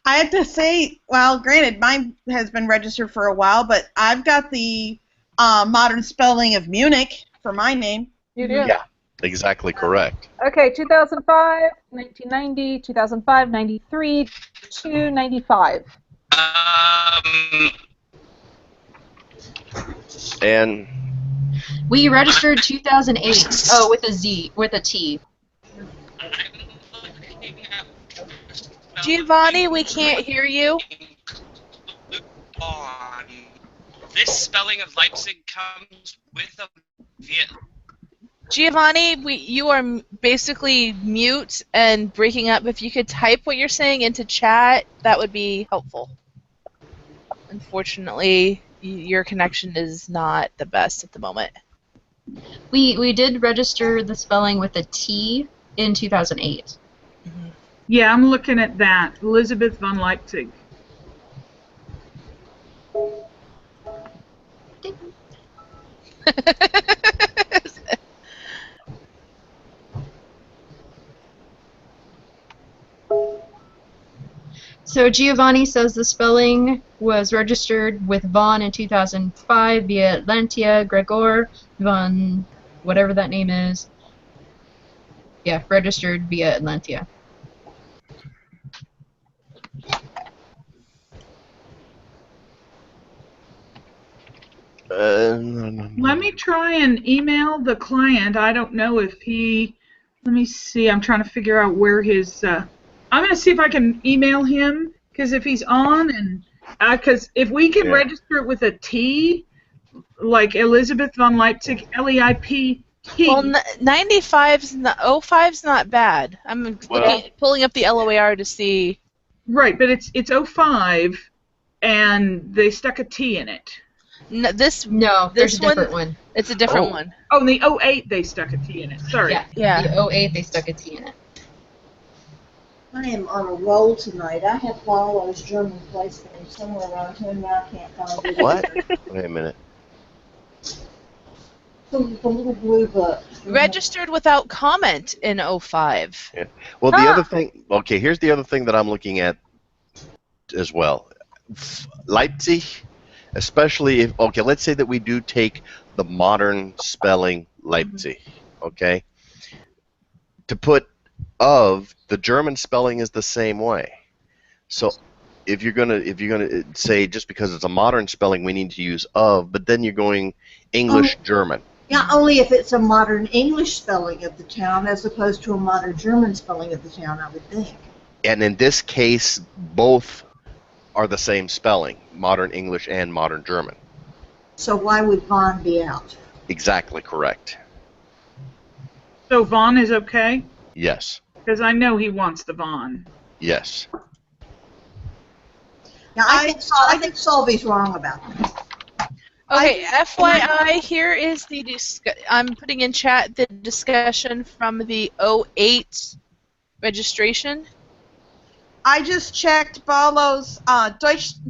I have to say, well, granted, mine has been registered for a while, but I've got the modern spelling of Munich for my name. You do? Yeah, exactly correct. Okay, 2005, 1990, 2005, 93, 295. And We registered 2008. Oh, with a Z, with a T. Giovanni, we can't hear you. On. This spelling of Leipzig comes with a Viet. Giovanni, you are basically mute and breaking up. If you could type what you're saying into chat, that would be helpful. Unfortunately, your connection is not the best at the moment. We did register the spelling with a T in 2008. Yeah, I'm looking at that. Elizabeth von Leipzig. So Giovanni says the spelling was registered with von in 2005 via Atlantia Gregor von whatever that name is. Yeah, registered via Atlantia. Let me try and email the client. I don't know if he... Let me see. I'm trying to figure out where his... I'm going to see if I can email him, because if he's on, and... Because if we can register it with a T, like Elizabeth von Leipzig, L-E-I-P-T... Well, 95's not... 05's not bad. I'm pulling up the LOAR to see... Right, but it's 05, and they stuck a T in it. No, there's a different one. It's a different one. Oh, in the 08 they stuck a T in it. Sorry. Yeah. The 08 they stuck a T in it. I am on a roll tonight. I have Barlow's German place name somewhere around here, and I can't find it. What? Wait a minute. The little blue book. Registered without comment in 05. Yeah. Well, the other thing... Okay, here's the other thing that I'm looking at as well. Leipzig... Especially if, okay, let's say that we do take the modern spelling Leipzig, okay? To put of, the German spelling is the same way. So if you're gonna say just because it's a modern spelling we need to use of, but then you're going English German. Yeah, only if it's a modern English spelling of the town as opposed to a modern German spelling of the town, I would think. And in this case, both are the same spelling, modern English and modern German. So why would von be out? Exactly correct. So von is okay? Yes. Because I know he wants the von. Yes. Now, I think Solvy's wrong about that. Okay, FYI, here is the I'm putting in chat the discussion from the 08 registration. I just checked Barlow's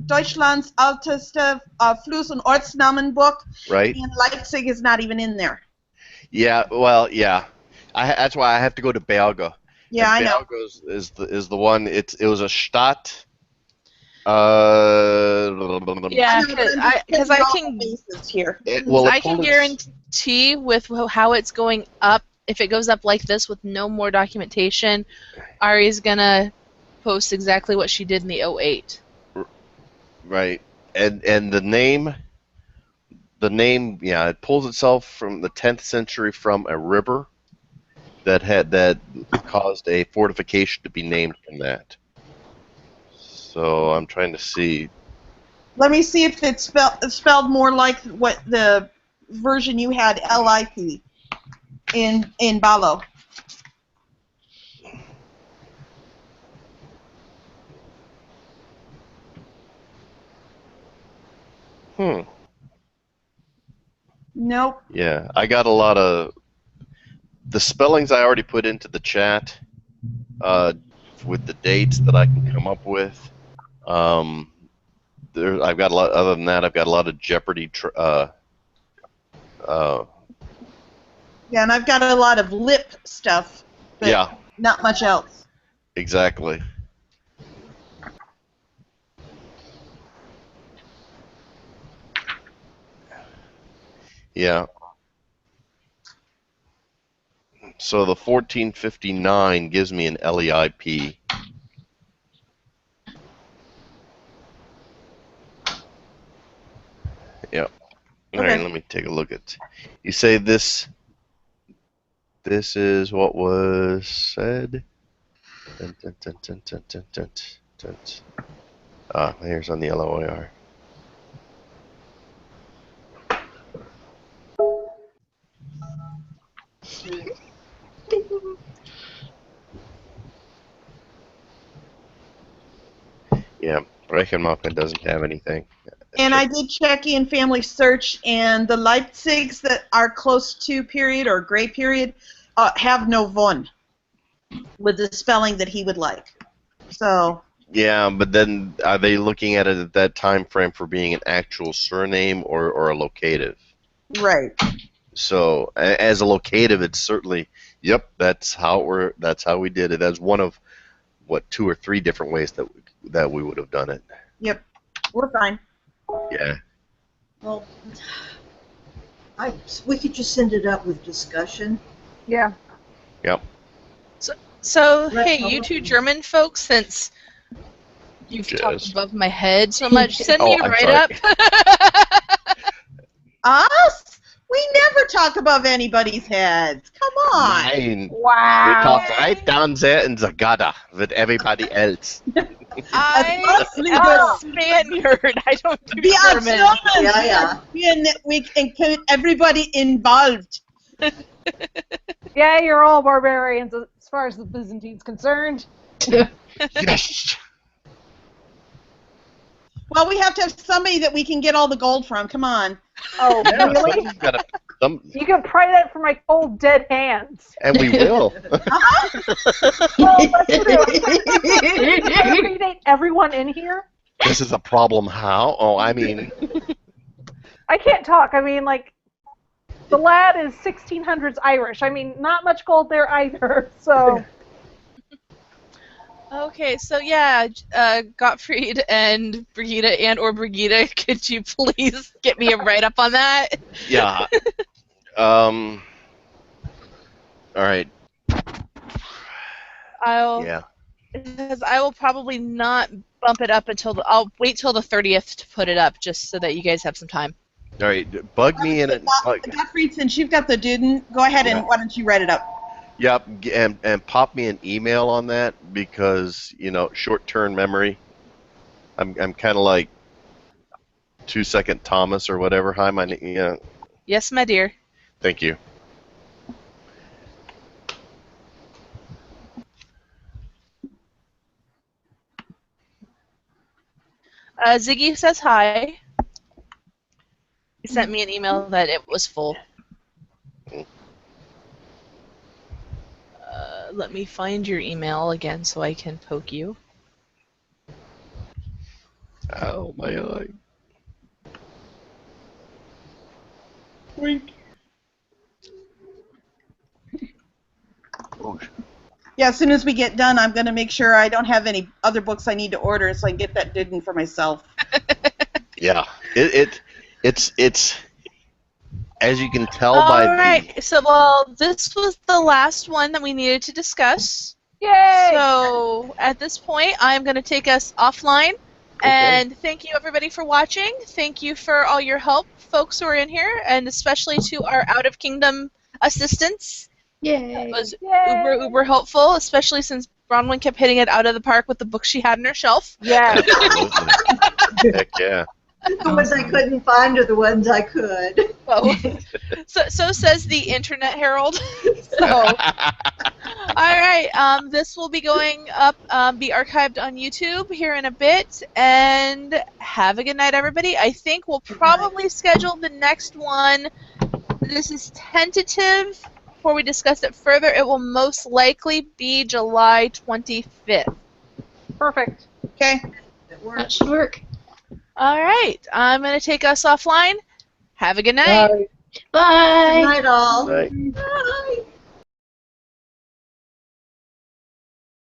Deutschland's älteste Fluss- und Ortsnamenbuch, Right. and Leipzig is not even in there. Yeah, well, yeah. That's why I have to go to Berge. Yeah, and I know. Berge is the one. It was a Stadt. Yeah, because I can here. I can guarantee with how it's going up. If it goes up like this with no more documentation, Ari's gonna post exactly what she did in the 08. Right, and the name, yeah, it pulls itself from the 10th century from a river that caused a fortification to be named from that. So I'm trying to see. Let me see if it's spelled more like what the version you had, LIP, in Barlow. Nope. Yeah, I got a lot of the spellings I already put into the chat with the dates that I can come up with. I've got a lot. Other than that, I've got a lot of Jeopardy. Yeah, and I've got a lot of lip stuff. But yeah. Not much else. Exactly. Yeah. So the 1459 gives me an LEIP. Yep. All right, let me take a look at. You say this. This is what was said. Dun, dun, dun, dun, dun, dun, dun, dun. Ah, here's on the LOIR. Yeah, Rechenmacher doesn't have anything. And I did check in Family Search, and the Leipzigs that are close to period or gray period have no von with the spelling that he would like. So. Yeah, but then are they looking at it at that time frame for being an actual surname or a locative? Right. So as a locative, it's certainly that's how we did it. That's one of what 2 or 3 different ways that we would have done it. Yep, we're fine. Yeah. Well, we could just send it up with discussion. Yeah. Yep. So hey, you two German folks, since you've talked above my head so much, send me a write-up. Us? We never talk above anybody's heads. Come on. Nein. Wow. We talk right down there in the gutter with everybody else. I'm a Spaniard. I don't do German. We include everybody involved. Yeah, you're all barbarians as far as the Byzantine's concerned. Yes. Well, we have to have somebody that we can get all the gold from. Come on. Oh, Yeah, really? You can pry that from my cold, dead hands. And we will. Well, that's true. I predate everyone in here. This is a problem. How? Oh, I mean. I can't talk. I mean, like, the lad is 1600s Irish. I mean, not much gold there either. So. Okay, so yeah, Gottfried and Brigitte or Brigitte, could you please get me a write-up on that? Yeah. All right. Because I will probably not bump it up until I'll wait till the 30th to put it up, just so that you guys have some time. All right, bug me in it. Gottfried, since you've got the dudin, go ahead and why don't you write it up? Yep, and pop me an email on that because short-term memory. I'm kind of like 2-second Thomas or whatever. Hi, my name. Yes, my dear. Thank you. Ziggy says hi. He sent me an email that it was full. Let me find your email again so I can poke you. Ow, my eye. Wink. Oh. Yeah, as soon as we get done, I'm going to make sure I don't have any other books I need to order so I can get that dudin for myself. Yeah, it's as you can tell by the... Alright, so this was the last one that we needed to discuss. Yay! So, at this point, I'm going to take us offline. Okay. And thank you, everybody, for watching. Thank you for all your help, folks who are in here, and especially to our out-of-kingdom assistants. Yay! It was uber helpful, especially since Bronwyn kept hitting it out of the park with the books she had on her shelf. Yeah. Heck yeah. The ones I couldn't find are the ones I could. Oh. So says the Internet Herald. So, all right, this will be going up, be archived on YouTube here in a bit, and have a good night, everybody. I think we'll probably schedule the next one. This is tentative. Before we discuss it further, it will most likely be July 25th. Perfect. Okay. That should work. All right, I'm going to take us offline. Have a good night. Bye. Good night, all. Right. Bye.